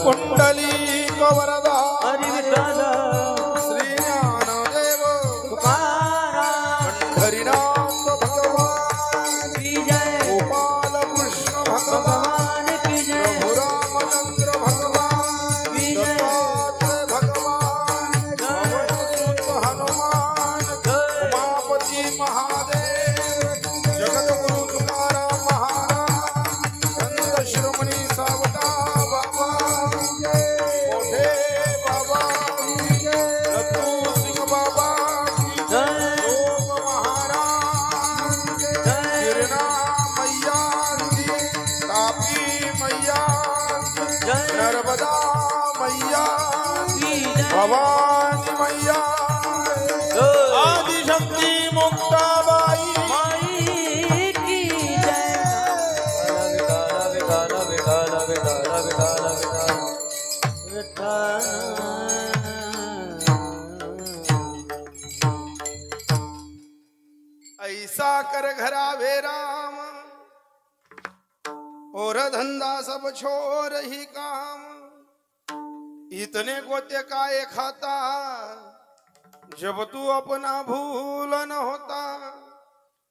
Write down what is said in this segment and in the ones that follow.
कुंडलिक वरदा हरी विठ्ठल श्री ज्ञानदेव तुकाराम हरिनाम भगवान की जय गोपाल कृष्ण भगवान की जय प्रभु रामचंद्र भगवान की जय भगवान सुत हनुमान उमापति महादेव जगत गुरु तुकाराम महाराज संत शिरोमणी सावता बाबा मोठे बाबा दत्तू सिंह बाबा लोक महाराज गिरणा मैया तापी मैया नर्मदा मैया भवानी मैया आदिशक्ति मुक्ताबाई की जय ऐसा कर घरावे राम और धंधा सब छोड़ ही काम इतने गोते काए खाता जब तू अपना भूल न होता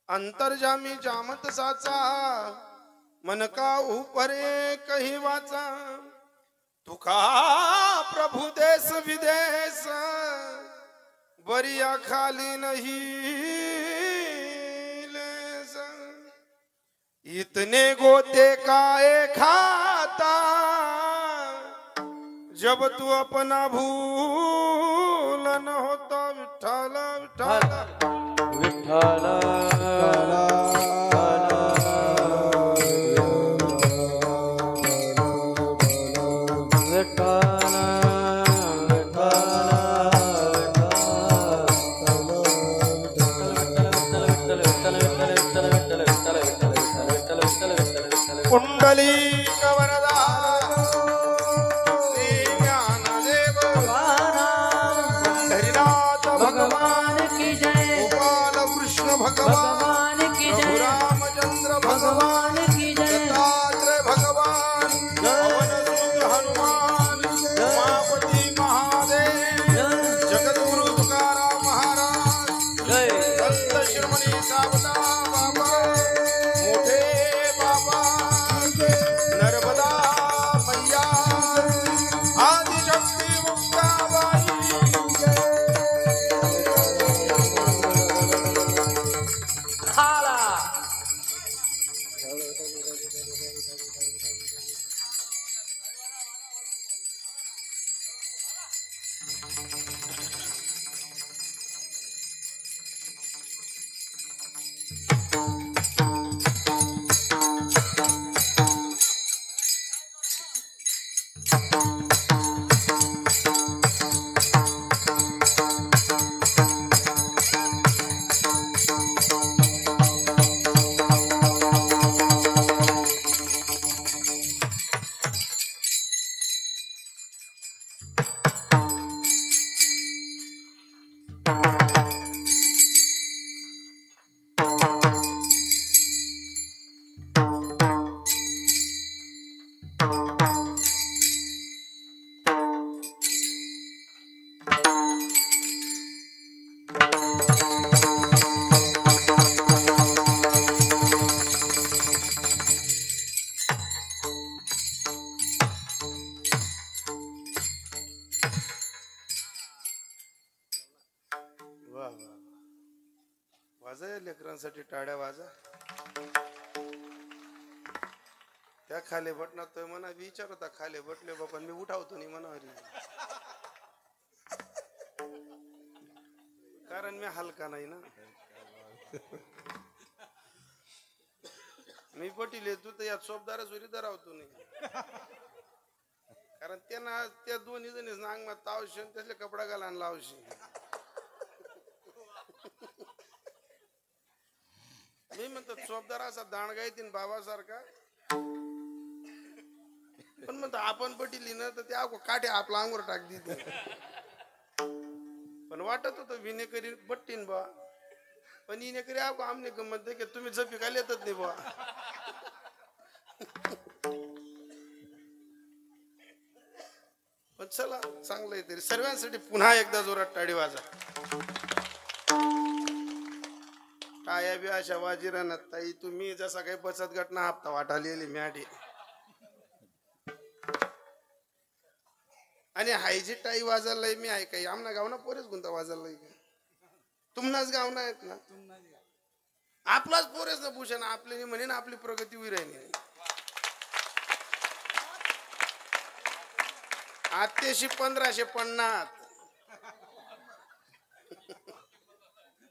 अंतर्जामी जामत साचा मन का ऊपरे कही वाचा तुका प्रभु देश विदेश बरिया खाली नहीं लेस। इतने गोते काए खाता जब तू अपना भूल न होता विठ्ठल विठ्ठल कुंडलिक वरदा श्री ज्ञानदेव हरिनाथ भगवान की जय गोपाल कृष्ण भगवान की जय रामचंद्र भगवान की जय दत्तात्रेय भगवान पवन सुत हनुमान उमापति महादेव जगत गुरु तुकाराम महाराज संत शिरोमणी सावता बाबा मोठे बाबा नर्मदा मैया आदिशक्ति मुक्ताबाई वाजा लेकरांसाठी टाळ्या वाजा त्या खाले बटनात तो म्हणा विचार होता खाले बटले बाबा मी उठावतो नाही म्हणा कारण मी हलका नाही ना मी पटीले तू तर यात सोबदारा चोरी धरावतो नाही कारण त्यांना त्या दोन्ही जणीच अंगमात तावशी त्यातले कपडा घाला लावशी मी म्हणतो चोपदार असा दांडगा येतील बाबासारखा पण म्हणतो आपण पटिली ना तर त्या काठे आपला अंगवर टाक देते पण वाटत होतं विनेकरी बट्टीन बा पण विनेकरी आमने गमत की तुम्ही जपी काय येतच नाही बा चला चांगलं आहे तरी सर्वांसाठी पुन्हा एकदा जोरात टाळी वाजा. टाळ्या बी अशा वाजी राहणार ताई. तुम्ही जसा काही बचत गटना हप्ता वाटालेली मॅडी आणि हायजी टाई वाजायला मी आहे काही आमना गावना पोरेच गुंता वाजायला तुम्हाच गाव ना आहेत ना आपलाच पोरेच ना भूषण आपले म्हणे ना आपली प्रगती होई राहिली. 850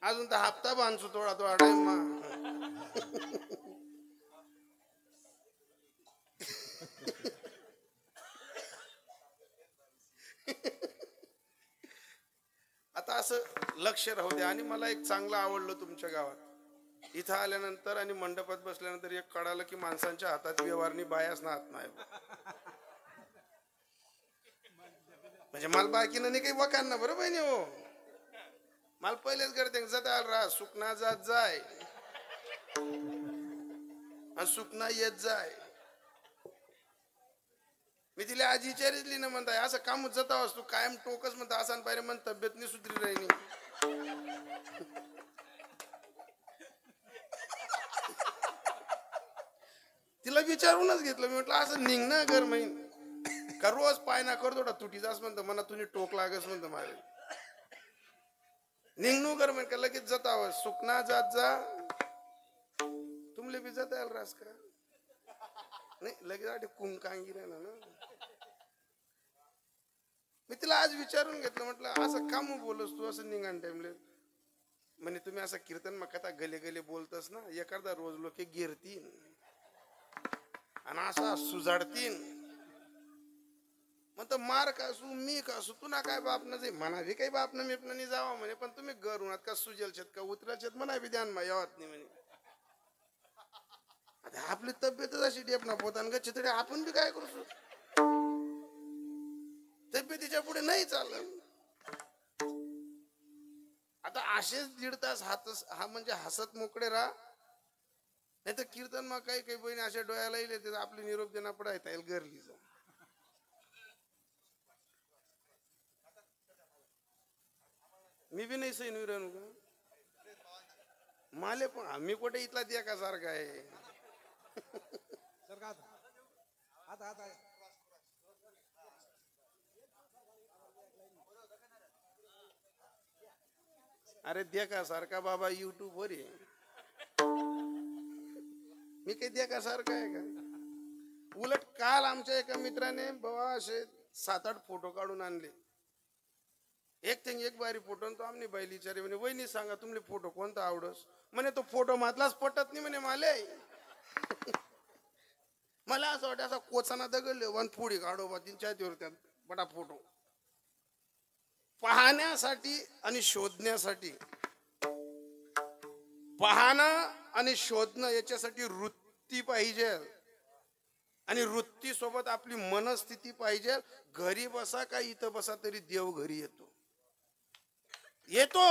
अजून तर हप्ता बांधतो थोडा थोडा टाइम आता असं लक्ष राहू द्या. आणि मला एक चांगलं आवडलं तुमच्या गावात इथं आल्यानंतर आणि मंडपात बसल्यानंतर एक कळालं की माणसांच्या हातात व्यवहारनी बायाच ना हात नाही. म्हणजे मला बाकीनं नाही काही वकान ना बरोबर नाही हो. मला पहिलेच करते जाता राहा सुकना जात जाय आणि सुकना येत जाय. मी तिला आजी विचारितली ना म्हणताय असं काम जाता असतो कायम टोकस म्हणता असा पाहिजे म्हण तब्येत नाही सुधरी राहिली. तिला विचारूनच घेतलं. मी म्हटलं असं निघणं घर महिन का रोज पाय ना करतो तुटी जास म्हणतो मना तुम्ही टोक लागस म्हणतो माझे निघणू कर म्हण का लगेच जाता सुकना जात जा तुमले बी जाता याल रास करा नाही लगेच आठ कुंकांगी राहिला ना. मी तिला आज विचारून घेतलं म्हटलं असं का मग बोलस तू असं निघाण टाइमले म्हणे तुम्ही असं कीर्तन मग कथा गले गले बोलतस ना एखादा रोज लोक गिरतीन आणि असा सुजाडतीन म्हणतो मार का असू मी का असू तुला काय बाप न म्हणा बी काही बाप न मी जावा म्हणे पण तुम्ही घर उन्हात का सुजल शेत का उतरल शेत म्हणा बी ध्यान मा यावत नाही म्हणे. आता आपली तब्येतच अशी डेपना पोतान ग चितडे आपण बी काय करू शकतो तब्येतीच्या पुढे नाही चालत. आता असेच 1.5 तास हा म्हणजे हसत मोकळे राहा नाही तर कीर्तन मग काही काही बहिणी अशा डोळ्याला येईल आपली निरोप देणं पडायता येईल घरली जा. मी बी नाही सैन विरण माले पण आम्ही कुठे इथला द्या का सारखा आहे. अरे देखा सारखा बाबा युट्यूब वर आहे. मी काही देखा सारखा आहे का. उलट काल आमच्या एका मित्राने बाबा असे 7-8 फोटो काढून आणले. एक बारी फोटो तो आमने बैली विचारे म्हणे वहिनी सांगा तुमले फोटो कोणता आवडस म्हणे तो फोटो मधलाच पटत नाही म्हणे माले. मला असं वाटतं असा कोचाना दगडले वन पुढे काढो बा 3-4 त्यात बडा फोटो पाहण्यासाठी आणि शोधण्यासाठी पाहणं आणि शोधणं याच्यासाठी वृत्ती पाहिजे आणि वृत्ती सोबत आपली मनस्थिती पाहिजे. घरी बसा का इथं बसा तरी देव घरी येतो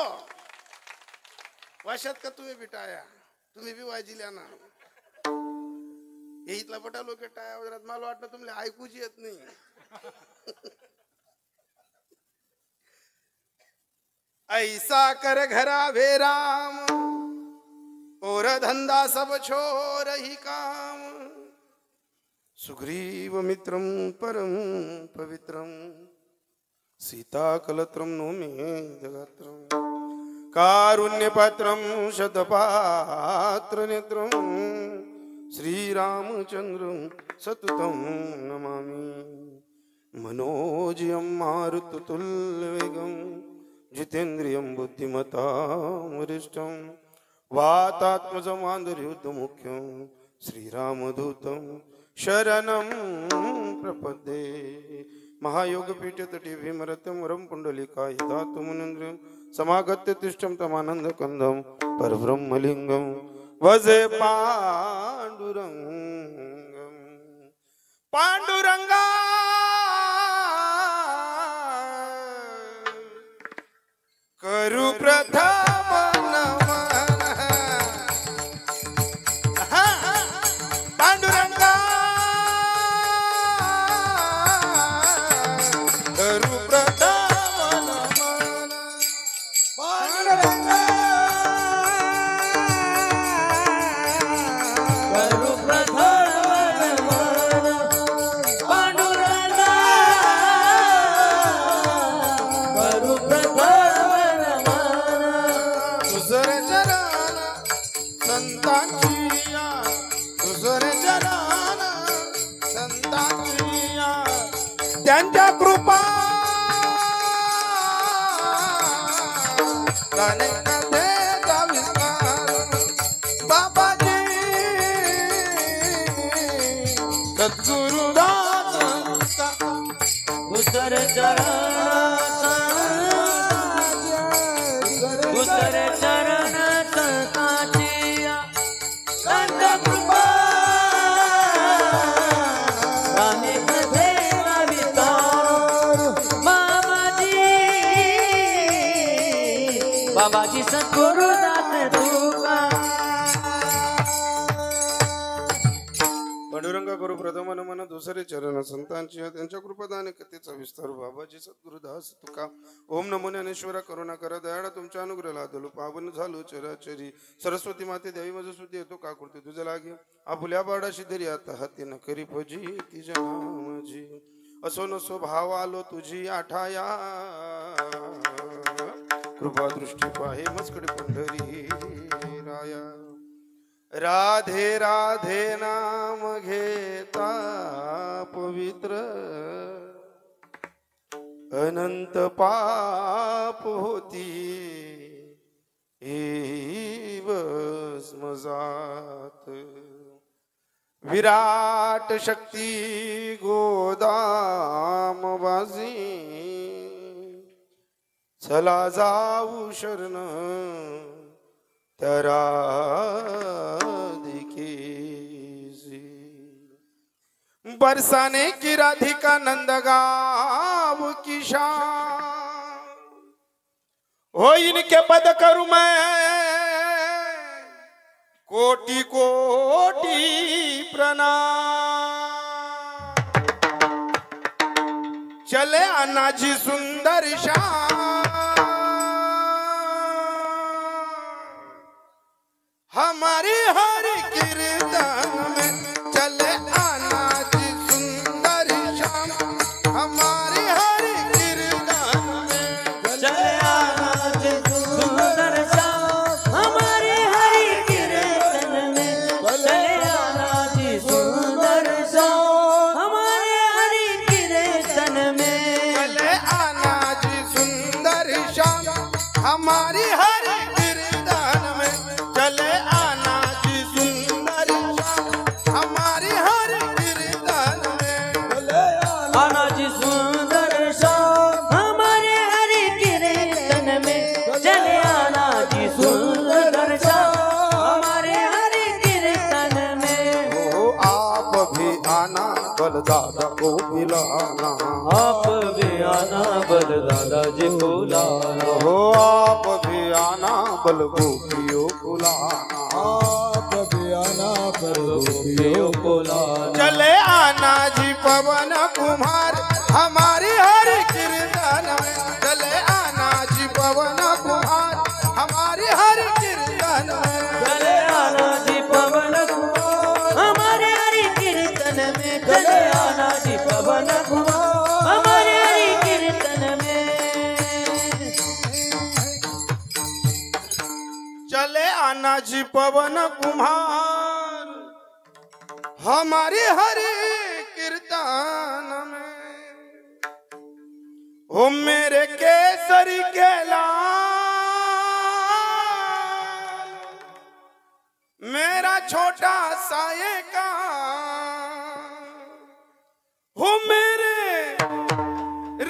वाशात का तुम्ही बी टाया तुम्ही बी वाजिल्या ना हे इथला पटा लोक टाया वगैरे मला वाटतं तुम्हाला ऐकूच येत नाही. ऐसा कर घरा भेराम और धंदा सब छोर ही काम सुग्रीव मित्रम परम पवित्रम सीता कलत्रम नोमे जगात्रम कारुण्य पात्रम शतपात्र नेत्रम श्रीरामचंद्रम सततम नमामि मनोजयं मारुततुल्यवेगं जितेन्द्रियं बुद्धिमतां वरिष्ठं वातात्मजं मान्दर्युद्धमुख्यं श्रीरामदूतं शरणं प्रपद्ये. महायोगपीठतटे भीमरथं वरं पुण्डलिकाय धातु मुनीन्द्रियं समागत्य तिष्ठं तमानन्दकन्दं परब्रह्मलिङ्गं वजे पाण्डुरङ्गं. पाण्डुरङ्गा करु प्रथम नमन पांडुरंगा त्यांच्या कृपा बाबाजी सद्गुरुदास उसर चरण संतांचिया संत कृपा बाबाजी सद्गुरुदास तुका पांडुरंग गुरु प्रथम नमन दुसरे चरण संतांची त्यांच्या कृपादान कथेचा विस्तार बाबाजी सद्गुरुदास तुका ओम नमो ज्ञानेश्वरा करुणा करा दयाळा तुमच्या अनुग्रह लादलो पावन झालो चराचरी सरस्वती माते देवी मज सुद्धी येतो का करते तुझं लागे आपुल्या बाडा शिधरी आता हाती न करी फजी तिच्या नामजी असो नसो भाव आलो तुझी आठाया कृपा दृष्टी पाहे मस्कड पंढरी राया राधे राधे नाम घेता पवित्र अनंत पाप होती भस्मजात विराट शक्ती गोदाम बाजी चला जाऊ शरण त्या बरसाने की राधिका नंदगांव की शान हो इनके पद करूं मैं कोटि कोटि प्रणाम चले अनाजी सुंदर शान हमारी हर कीर्तन में चले आना जी सुंदर श्याम हमारी हर कीर्तन में चले आना जी सुंदर श्याम हमारे हरि कीर्तन में चले आना जी सुंदर श्याम हमारे हरि कीर्तन में चले आना जी सुंदर श्याम हमारी हर कीर्तन में चले आना जी सुंदर श्याम हमारी हर कीर्तन में चले आना जी सुंदर श्याम हमारे हरि कीर्तन में चले आना जी सुंदर श्याम हमारे हरि कीर्तन में हो आप भी आना बल दादा को बुलाना आप भी आना बल दादाजी बुलाना हो आप भी आना बल गोपियों बुलाना आप भी आना बल गोपियों बुलाना चले आना जी पवन कुमार हमारी हर कीर्तन में चले आना जी पवन कुमार हमारी हर कीर्तन में चले आना जी पवन कुमार हमारे हरि कीर्तन में चले आना जी पवन कुमार हमारे हरि कीर्तन में चले आना जी पवन कुमार हमारी हर कीर्तन में हो मेरे केसरी के लाल मेरा छोटा साये का हो मेरे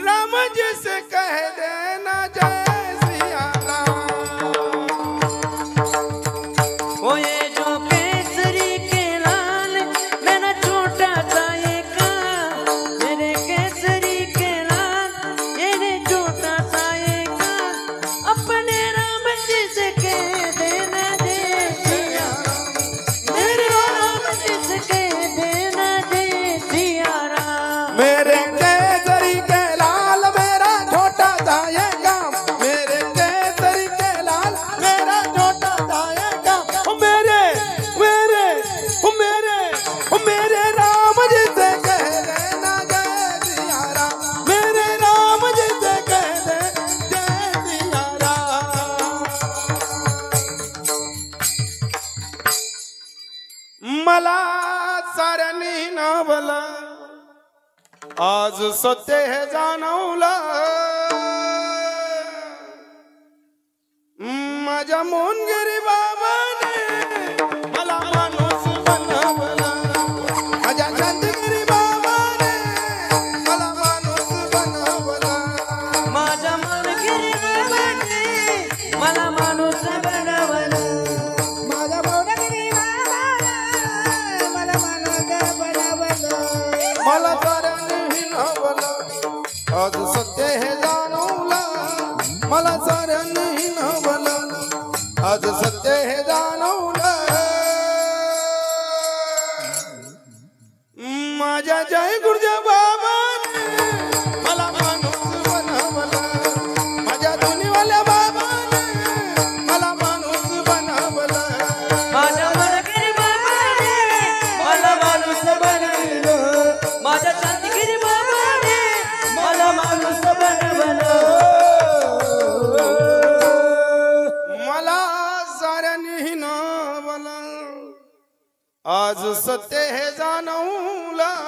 राम जी से कह देना जय सिया राम ओ ये जो केसरी के लाल मेरा छोटा सा ये का मेरे केसरी के लाल मेरे छोटा सा ये का अपने राम जी से कह देना जय सिया राम मेरे राम जी से कह देना जय सिया राम मेरे केसरी के लाल मेरा छोटा सा ये काम मला साऱ्यांनी नावला आज सत्य हे जाणवलं माझ्या मोनगिरी बाबाने मला माणूस बनवला माझ्या चांदगिरी बाबाने मला माणूस बनवला माझ्या मनगिरी बाबाने मला माणूस बनवलं माझ्या मोनगिरी बाबाने मला माणूस बनवलं मला साऱ्यांनी नावलं आज सत्य हे जाणवलं मला साऱ्यांनी नावलं आज सत्य हे जाणवलं माझ्या जय गुरुजा बाबाने मला माणूस बनवलं माझ्या दोन्हीवाल्या बाबाने मला माणूस बनवलं माझ्या मनगिरी बाबाने मला माणूस बनवलं माझ्या चांदगिरी बाबाने मला माणूस बनवलं मला साऱ्यांनी नावलं आज सत्य हे जाणवलं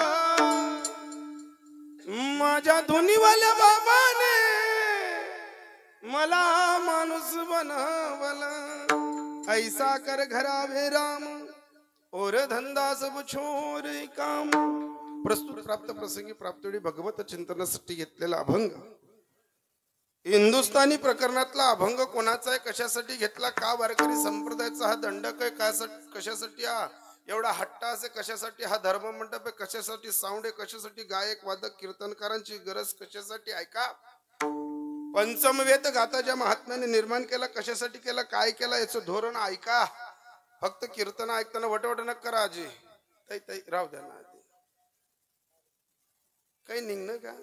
माझ्या धुनीवाल्या बाबाने मला माणूस बनवलं ऐसा कर घरावे राम और धंदा सब छोर काम प्रस्तुत प्राप्त प्रसंगी प्राप्तवेळी भगवत चिंतनासाठी घेतलेला अभंग हिंदुस्थानी प्रकरणातला अभंग कोणाचा आहे कशासाठी घेतला का वारकरी संप्रदायाचा हा दंडक आहे कशासाठी हा एवढा हट्टा असे कशासाठी हा धर्म मंडप आहे कशासाठी साऊंड आहे कशासाठी गायक वादक कीर्तनकारांची गरज कशासाठी ऐका पंचमवेद गाताच्या महात्म्याने निर्माण केला कशासाठी केला काय केला याचं धोरण ऐका फक्त कीर्तन ऐकताना वटवट न करा आजी ताई ताई राहू द्या ना काही निघणं का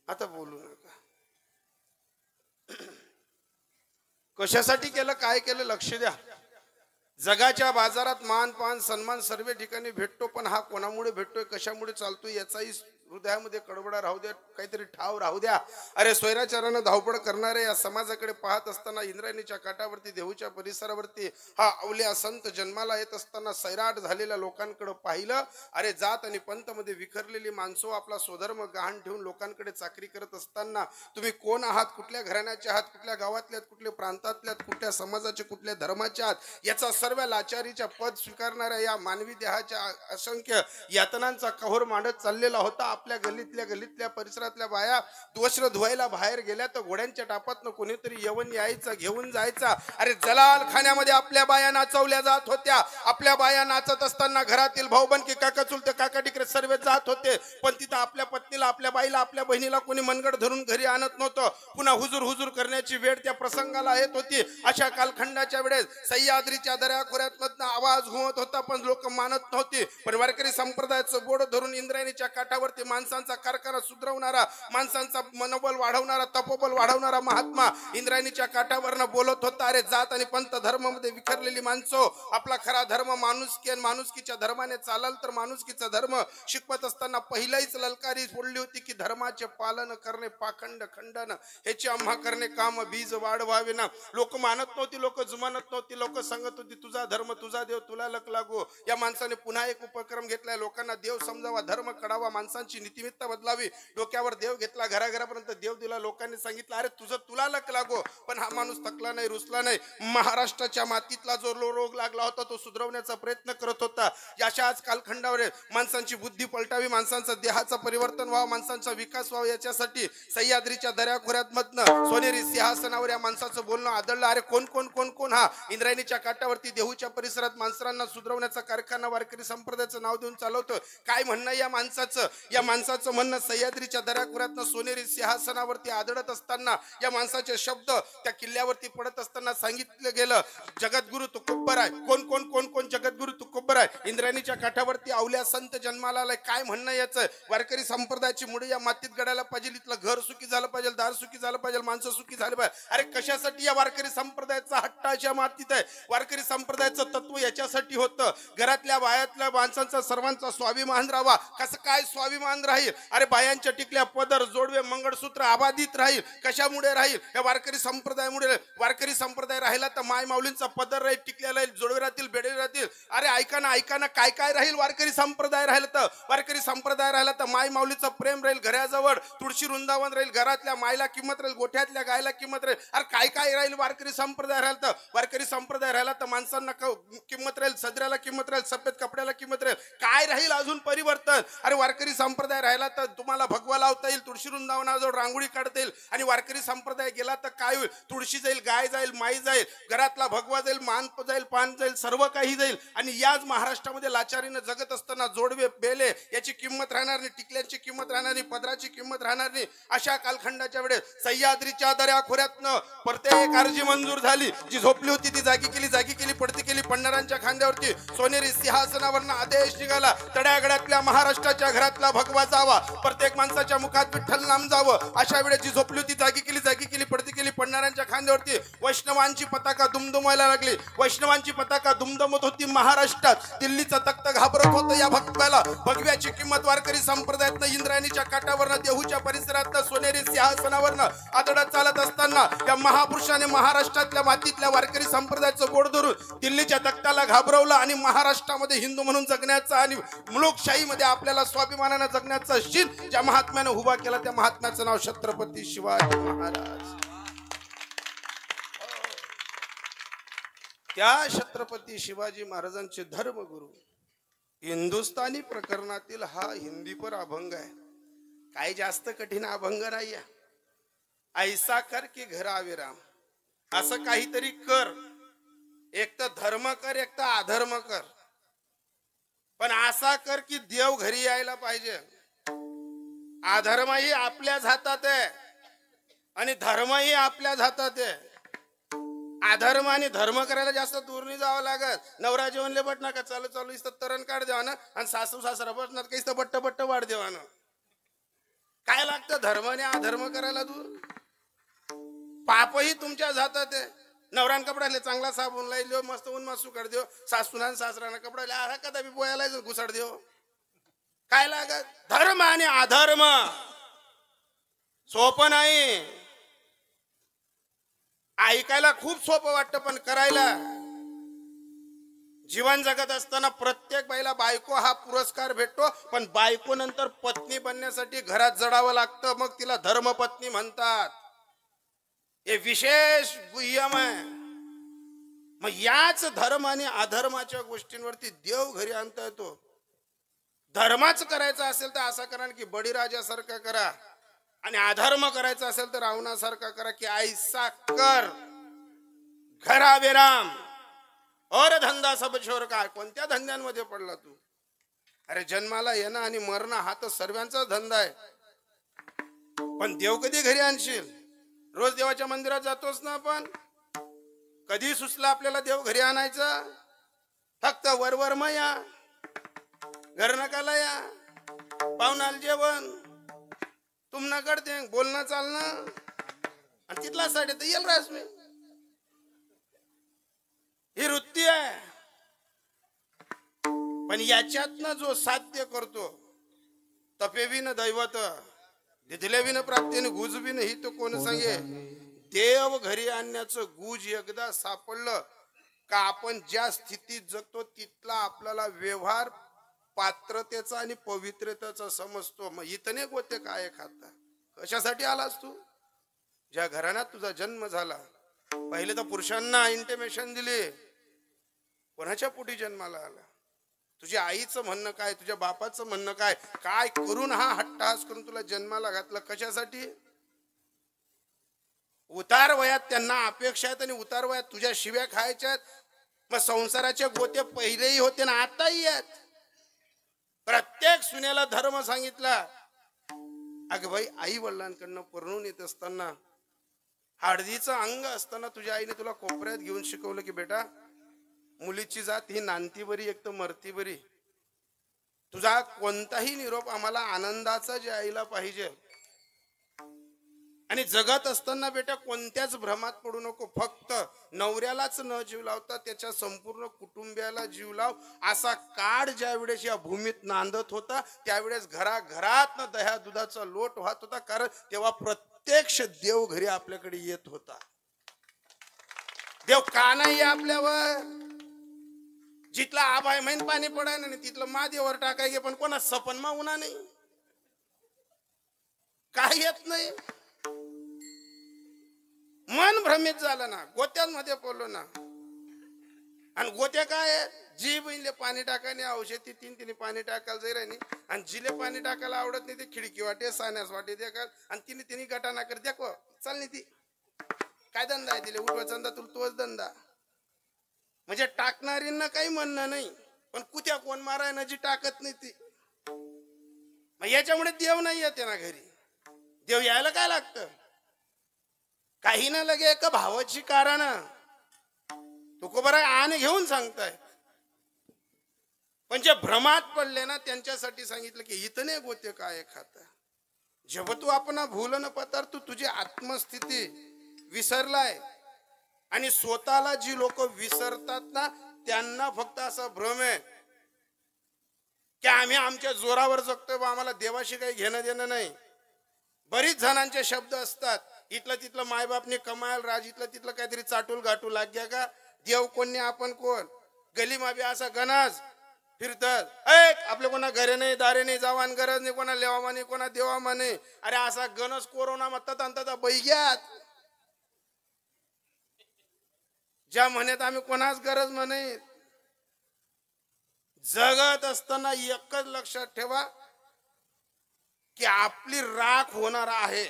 आता बोलू नका कशासाठी केलं काय केलं लक्ष द्या जगाच्या बाजारात मान पान सन्मान सर्व ठिकाणी भेटतो पण हा कोणामुळे भेटतोय कशामुळे चालतोय याचाही हृदयामध्ये कडबडा राहू द्या काहीतरी ठाव राहू द्या अरे स्वैराचारानं धावपळ करणाऱ्या या समाजाकडे पाहत असताना इंद्रायणीच्या काठावरती देहूच्या परिसरावरती हा अवल्या संत जन्माला येत असताना सैराट झालेल्या लोकांकडे पाहिलं अरे जात आणि पंथ मध्ये विखरलेली माणसं आपला स्वधर्म गहाण ठेवून लोकांकडे चाकरी करत असताना तुम्ही कोण आहात कुठल्या घराण्याचे आहात कुठल्या गावातल्यात कुठल्या प्रांतातल्यात कुठल्या समाजाचे कुठल्या धर्माचे आहात याचा सर्व लाचारीच्या पद स्वीकारणाऱ्या या मानवी देहाच्या असंख्य यातनांचा कहोर मांडत चाललेला होता आपल्या गल्लीतल्या परिसरातल्या बाया वस्त्र धुवायला बाहेर गेल्या तर घोड्यांच्या टापातनं कोणीतरी यवन यायचा घेऊन जायचा अरे जलाल खाण्यामध्ये आपल्या बाया नाचवल्या जात होत्या आपल्या बाया नाचत असताना घरातील भाऊबंदकी काका चुलते काका टिकरे सर्व जात होते पण तिथं आपल्या पत्नीला आपल्या बाईला आपल्या बहिणीला कोणी मनगड धरून घरी आणत नव्हतं पुन्हा हुजूर हुजूर करण्याची वेळ त्या प्रसंगाला येत होती अशा कालखंडाच्या वेळेस सह्याद्रीच्या दऱ्याखोऱ्यातनं आवाज घुमत होता पण लोक मानत नव्हते पण वारकरी संप्रदायाचं बोर्ड धरून इंद्रायणीच्या काठावरती माणसांचा कारखाना सुधरवणारा माणसांचा मनोबल वाढवणारा तपोबल वाढवणारा महात्मा इंद्रायणीच्या काठावरनं बोलत होता अरे जात आणि पंथ धर्मामध्ये विखरलेली माणसं आपला खरा धर्म माणुसकी आणि माणुसकीच्या धर्माने चालल तर माणुसकीचा धर्म शिकवत असताना पहिलाच ललकारी फोडली होती की धर्माचे पालन करणे पाखंड खंडन ह्याचे आम्हा करणे काम बीज वाढवावे ना लोक मानत नव्हती लोक जुमानत नव्हती लोक सांगत होती तुझा धर्म तुझा देव तुला लक लागू या माणसाने पुन्हा एक उपक्रम घेतलाय लोकांना देव समजावा धर्म कळावा माणसांची नीतिमत्ता बदलावी डोक्यावर देव घेतला घराघरापर्यंत देव दिला लोकांनी सांगितलं अरे तुझं तुला लक लागो पण हा माणूस थकला नाही रुसला नाही महाराष्ट्राच्या मातीतला जो रोग लागला होता तो सुधरवण्याचा प्रयत्न करत होता याच्याच कालखंडावर माणसांची बुद्धी पलटावी माणसांचा देहाचं परिवर्तन व्हावं माणसांचा विकास व्हावा याच्यासाठी सह्याद्रीच्या दऱ्याखोऱ्यात मधनं सोनेरी सिंहासनावर या माणसाचं बोलणं आदळलं अरे कोण कोण कोण कोण हा इंद्रायणीच्या काठावरती देहूच्या परिसरात माणसांना सुधरवण्याचा कारखाना वारकरी संप्रदायाचं नाव देऊन चालवतो काय म्हणणं या माणसाचं म्हणणं सह्याद्रीच्या दऱ्याखोऱ्यातनं सोनेरी सिंहासनावरती आदळत असताना या माणसाचे शब्द त्या किल्ल्यावरती पडत असताना सांगितलं गेलं जगद्गुरु तुकोबर आहे कोण कोण कोण कोण जगद्गुरु तुकोबर आहे इंद्रायणीच्या काठावरती अवल्या संत जन्माला आलाय काय म्हणणं याचं वारकरी संप्रदायाची मुळे या मातीत गडायला पाहिजे इथलं घर सुखी झालं पाहिजे दार सुखी झालं पाहिजे माणसं सुखी झालं पाहिजे अरे कशासाठी या वारकरी संप्रदायाचा हट्टाच्या मातीत आहे वारकरी संप्रदायाचं तत्व याच्यासाठी होतं घरातल्या बायातल्या माणसांचा सर्वांचा स्वाभिमान राहावा कसं काय स्वाभिमान किमतीमान राहील. अरे बायांच्या टिकल्या, पदर, जोडवे, मंगळसूत्र अबाधित राहील. कशामुळे राहील? या वारकरी संप्रदायामुळे. वारकरी संप्रदाय राहिला तर माय माऊलींचा पदर राहील, टिकल्या राहील, जोडवे राहतील, बेडे राहतील. अरे ऐका ना, ऐका ना, काय काय राहील वारकरी संप्रदाय राहिला तर? वारकरी संप्रदाय राहिला तर माय माऊलीचं प्रेम राहील घराजवळ, तुळशी वृंदावन राहील, घरातल्या मायला किंमत राहील, गोठ्यातल्या गायला किंमत राहील. अरे काय काय राहील वारकरी संप्रदाय राहिला तर? वारकरी संप्रदाय राहिला तर माणसांना किंमत राहील, सदऱ्याला किंमत राहील, सफेद कपड्याला किंमत राहील. काय राहील अजून परिवर्तन? अरे वारकरी संप्रदाय राहिला तर तुम्हाला भगवा लावता येईल, तुळशी वृंदावनाजवळ रांगोळी काढता येईल. आणि वारकरी संप्रदाय गेला तर काय होईल? तुळशी जाईल, गाय जाईल, माई जाईल, घरातला भगवा जाईल, मान जाईल, पान जाईल, सर्व काही जाईल. आणि याच महाराष्ट्रामध्ये लाचारीनं जगत असताना जोडवे, बेले याची किंमत राहणार नाही, टिकल्यांची किंमत राहणार नाही, पदराची किंमत राहणार नाही. अशा कालखंडाच्या वेळेस सह्याद्रीच्या दऱ्या खोऱ्यातनं प्रत्येक अर्जी मंजूर झाली. जी झोपली होती ती जागी केली, जागी केली, पडती केली. पंढरांच्या खांद्यावरती सोनेरी सिंहासनावरनं आदेश निघाला, तड्यागड्यातल्या महाराष्ट्राच्या घरातला भगवा जावा, प्रत्येक माणसाच्या मुखात विठ्ठल नाम जावं. अशा वेळेस जी झोपली होती जागी केली, जागी केली, पडती केली. पंढरांच्या खांद्यावरती वैष्णवांची पताका दुमदुमायला लागली. वैष्णवांची पताका दुमदमत होती महाराष्ट्रात. दिल्लीचं तख्त घाबरत होतं या भगव्याला. भगव्याची किंमत वारकरी संप्रदायातनं इंद्रायणीच्या काठावरनं, देहूच्या परिसरातनं, सोनेरी सिंहासनावरनं आदळत चालत असताना या महापुरुषाने महाराष्ट्रातल्या मातीतल्या वारकरी संप्रदायाचं बोट धरून दिल्लीच्या तख्ताला घाबरवलं. आणि महाराष्ट्रामध्ये हिंदू म्हणून जगण्याचा आणि लोकशाहीमध्ये आपल्याला स्वाभिमानानं जगण्याचा शीन ज्या महात्म्यानं उभा केला, त्या महात्म्याचं नाव छत्रपती शिवाजी महाराज. त्या छत्रपती शिवाजी महाराजांचे धर्मगुरु. हिंदुस्थानी प्रकरणातील हा हिंदीपर अभंग आहे. काही जास्त कठीण अभंग नाही. ऐसा कर की घर आवे राम. असं काहीतरी कर, एक तर धर्म कर, एक तर अधर्म कर, पण असा कर की देव घरी यायला पाहिजे. अधर्मही आपल्याच हातात आहे आणि धर्मही आपल्याच हातात आहे. अधर्म आणि धर्म करायला जास्त दूर नाही जावं लागत. नवरा जेवणले बट नका, चालू चालू इथं तरण काढ देवा ना, आणि सासू सासरा बसणार काही इथं बट्ट बट्ट वाढ देवा ना. काय लागतं धर्म आणि अधर्म करायला दूर? पापही तुमच्याच हातात आहे. नवरान कपड्याले चांगला साबून लाईल, मस्त ऊन मस्त सुकाड देव. सासूना सासराना कपड्याला हा कदा बी बोयाला घुसाड देव. काय लागत? धर्म आणि अधर्म सोपं नाही. ऐकायला खूप सोपं वाटतं, पण करायला. जीवन जगत असताना प्रत्येक बाईला बायको हा पुरस्कार भेटतो, पण बायको नंतर पत्नी बनण्यासाठी घरात जडावं लागतं, मग तिला धर्मपत्नी म्हणतात. हे विशेष गुह्यम आहे. मग याच धर्म आणि अधर्माच्या गोष्टींवरती देव घरी आणता येतो. धर्माच करायचा असेल तर असा करा की बळीराजासारखा करा, आणि अधर्म करायचा असेल तर रावणासारखा करा की ऐसा कर घरा बेराम और धंदा सब छोर. काय कोणत्या धंद्यांमध्ये पडला तू? अरे जन्माला येणं आणि मरणं हा तर सर्वांचा धंदा आहे, पण देव कधी घरी आणशील? रोज देवाच्या मंदिरात जातोस ना आपण. कधी सुचला आपल्याला देव घरी आणायचा? फक्त वरवर मग या, घर नकाला या, पाहुणाला जेवण तुम न करते, बोलणं चालणं, आणि तिथला साडे तर येईल रास मी. ही वृत्ती आहे. पण याच्यातनं जो साध्य करतो, तपेविन दैवत दिधलेविन प्राप्तीने गुजविन ही तो कोण सांगे. देव घरी आणण्याचं गुज एकदा सापडलं का आपण ज्या स्थितीत जगतो तिथला आपल्याला व्यवहार पात्रतेचा आणि पवित्रतेचा समजतो. मग इतने गोते काय खाता? कशासाठी आलास तू? ज्या घराण्यात तुझा जन्म झाला, पहिले तर पुरुषांना इंटिमेशन दिली, कोणाच्या पोटी जन्माला आला, तुझ्या आईचं म्हणणं काय, तुझ्या बापाचं म्हणणं काय, काय करून हा हट्टहास करून तुला जन्माला घातलं, कशासाठी? उतार वयात त्यांना अपेक्षा आहेत आणि उतार वयात तुझ्या शिव्या खायच्या आहेत. मग संसाराचे गोते पहिलेही होते ना आताही आहेत. प्रत्येक सुनेला धर्म सांगितला. अगं बाई, आई वडिलांकडनं परळून येत असताना, हळदीचं अंग असताना तुझ्या आईने तुला कोपऱ्यात घेऊन शिकवलं की बेटा, मुलीची जात ही नांदती बरी, एक तर मरती बरी. तुझा कोणताही निरोप आम्हाला आनंदाचा जे आईला पाहिजे, आणि जगत असताना बेटा कोणत्याच भ्रमात पडू नको. फक्त नवऱ्यालाच न जीव लावता त्याच्या संपूर्ण कुटुंबियाला जीव लाव. असा काळ ज्या वेळेस या भूमीत नांदत होता त्यावेळेस घराघरात दह्या दुधाचा लोट वाहत होता. कारण तेव्हा प्रत्यक्ष देव घरी आपल्याकडे येत होता. देव का नाही आपल्यावर? जिथला आबाय महिन पाणी पडाय ना तिथलं मादेवर टाकाय पण कोणा सपन मा उन्हा नाही, काय येत नाही. मन भ्रमित झालं ना, गोत्यांमध्ये पडलो ना. आणि गोत्या काय जी बहिणीले पाणी टाकायने औषधी तीन तिने पाणी टाकायला जाई राहिली आणि जिले पाणी टाकायला आवडत नाही ते खिडकी वाटे साण्यास वाटे देखा आणि तिने तिने गटाना कर देखो चाल नाही ती काय धंदा आहे तिले उठवा चंदा तुला तोच धंदा. म्हणजे टाकणारींना काही म्हणणं नाही पण कुत्या कोण माराय ना जी टाकत नाही ती. मग याच्यामुळे देव नाही येते ना घरी. देव यायला काय लागतं? काही ना लगे एका भावाची कारण तुकोबरा आण घेऊन सांगताय. पण जे भ्रमात पडले ना त्यांच्यासाठी सांगितलं की इतने गोते काय खात. जब तू आपण भूल न पतार तू तुझी आत्मस्थिती विसरलाय. आणि स्वतःला जी लोक विसरतात ना त्यांना फक्त असा भ्रम आहे की आम्ही आमच्या जोरावर जगतोय, आम्हाला देवाशी काही घेणं देणं नाही. बरीच जणांचे शब्द असतात इथलं तिथलं मायबापने कमाल राज इथलं तिथलं काहीतरी चाटूल गाठू लाग्या का देव कोण आपण कोण गली माबी असा गणाज फिरतात. आपले कोणा घरे नाही दारे नाही जावान गरज नाही कोणा लेवा माने कोणा देवा माने. अरे असा गणस कोरोना म्हणतात आणतात बैग्यात ज्या म्हणत आम्ही कोणाच गरज म्हणे. जगत असताना एकच लक्षात ठेवा की आपली राख होणार आहे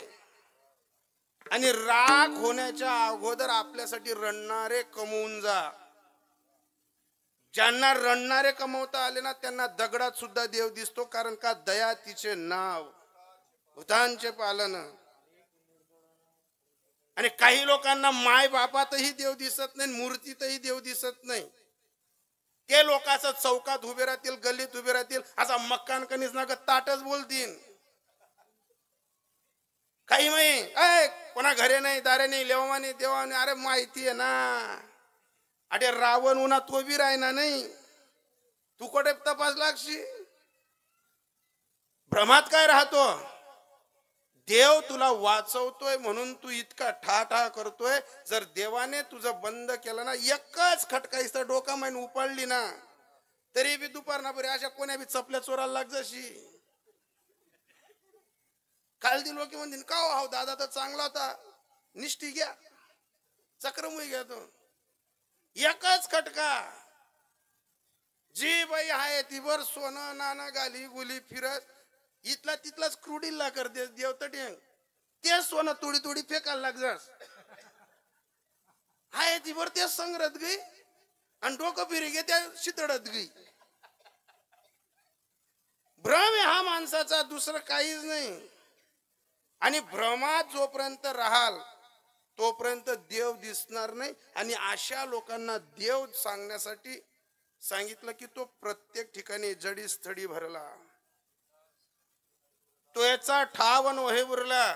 आणि राख होण्याच्या अगोदर आपल्यासाठी रडणारे कमवून जा. ज्यांना रडणारे कमवता आले ना त्यांना दगडात सुद्धा देव दिसतो. कारण का दया तिचे नाव भूतांचे पालन. आणि काही लोकांना माय बापातही देव दिसत नाही मूर्तीतही देव दिसत नाही. ते लोकांचं चौकात उभे राहतील गल्लीत उभे राहतील असा मक्कान कणीस ना ताटच बोलतील. काही माही कोणा घरे नाही दारे नाही लेवा नाही देवा नाही. अरे माहिती आहे ना अरे रावण उन्हा तो बी राहिना नाही तू कुठे तपास लागशी. भ्रमात काय राहतो? देव तुला वाचवतोय म्हणून तू इतका ठाठा करतोय. जर देवाने तुझं बंद केलं ना एकच खटकाईचा डोका माईन उपाडली ना तरी बी दुपार ना बरे अशा कोण्या बी चपल्या चोराला लाग जशी. काल ती लोक म्हणतील का हो दादा तर चांगला होता निष्ठी घ्या चक्रमुई घ्या तो. एकच खटका जी बाई आहे ती वर सोनं नाना गाली गुली फिरत इथला तिथलाच क्रुडीला करते देव तटेंग ते सोनं तोडी तोडी फेकायला लागजास हाय ती वर तेच संग्रहत गई आणि डोकं फिरी गे त्या शितडत गई. भ्रम आहे हा माणसाचा दुसरं काहीच नाही. आणि भ्रमात जोपर्यंत राहाल तोपर्यंत देव दिसणार नाही. आणि अशा लोकांना देव सांगण्यासाठी सांगितलं की तो प्रत्येक ठिकाणी जडी स्थळी भरला तो याचा ठाव नव्हे उरला.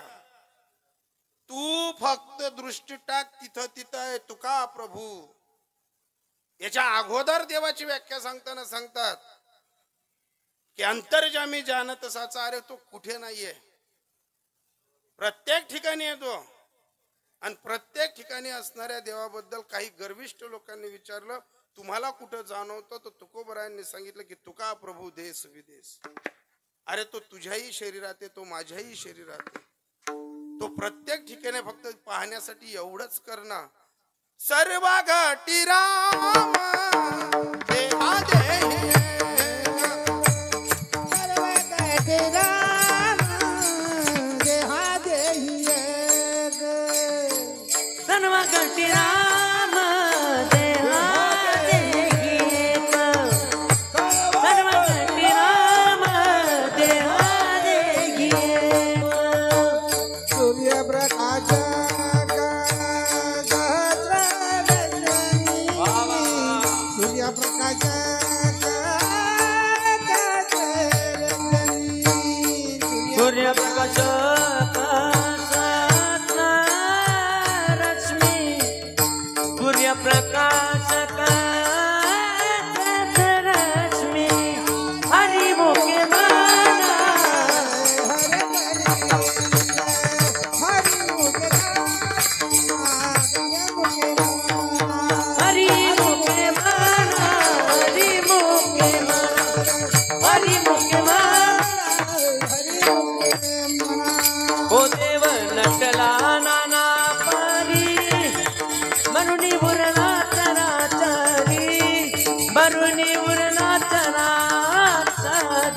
तू फक्त दृष्टी टाक तिथं तिथं आहे तुका प्रभू. याच्या अगोदर देवाची व्याख्या सांगताना सांगतात की अंतर्जामी जानत असाचा. अरे तो कुठे नाहीये प्रत्येक ठिकाणी येतो. आणि प्रत्येक ठिकाणी असणाऱ्या देवाबद्दल काही गर्विष्ठ लोकांनी विचारलं तुम्हाला कुठं जाणवतं तर तुकोबरायांनी सांगितलं की तुका प्रभू देश विदेश. अरे तो तुझ्याही शरीरात आहे तो माझ्याही शरीरात आहे. तो प्रत्येक ठिकाणी फक्त पाहण्यासाठी एवढंच करणं. सर्व घटी राम देहा देही सर्व घटी राम देहा देही एक. सर्व घटी राम देहा देही एक. सर्व घटी राम देहा देही एक. सूर्यप्रकाश सूर्यप्रकाश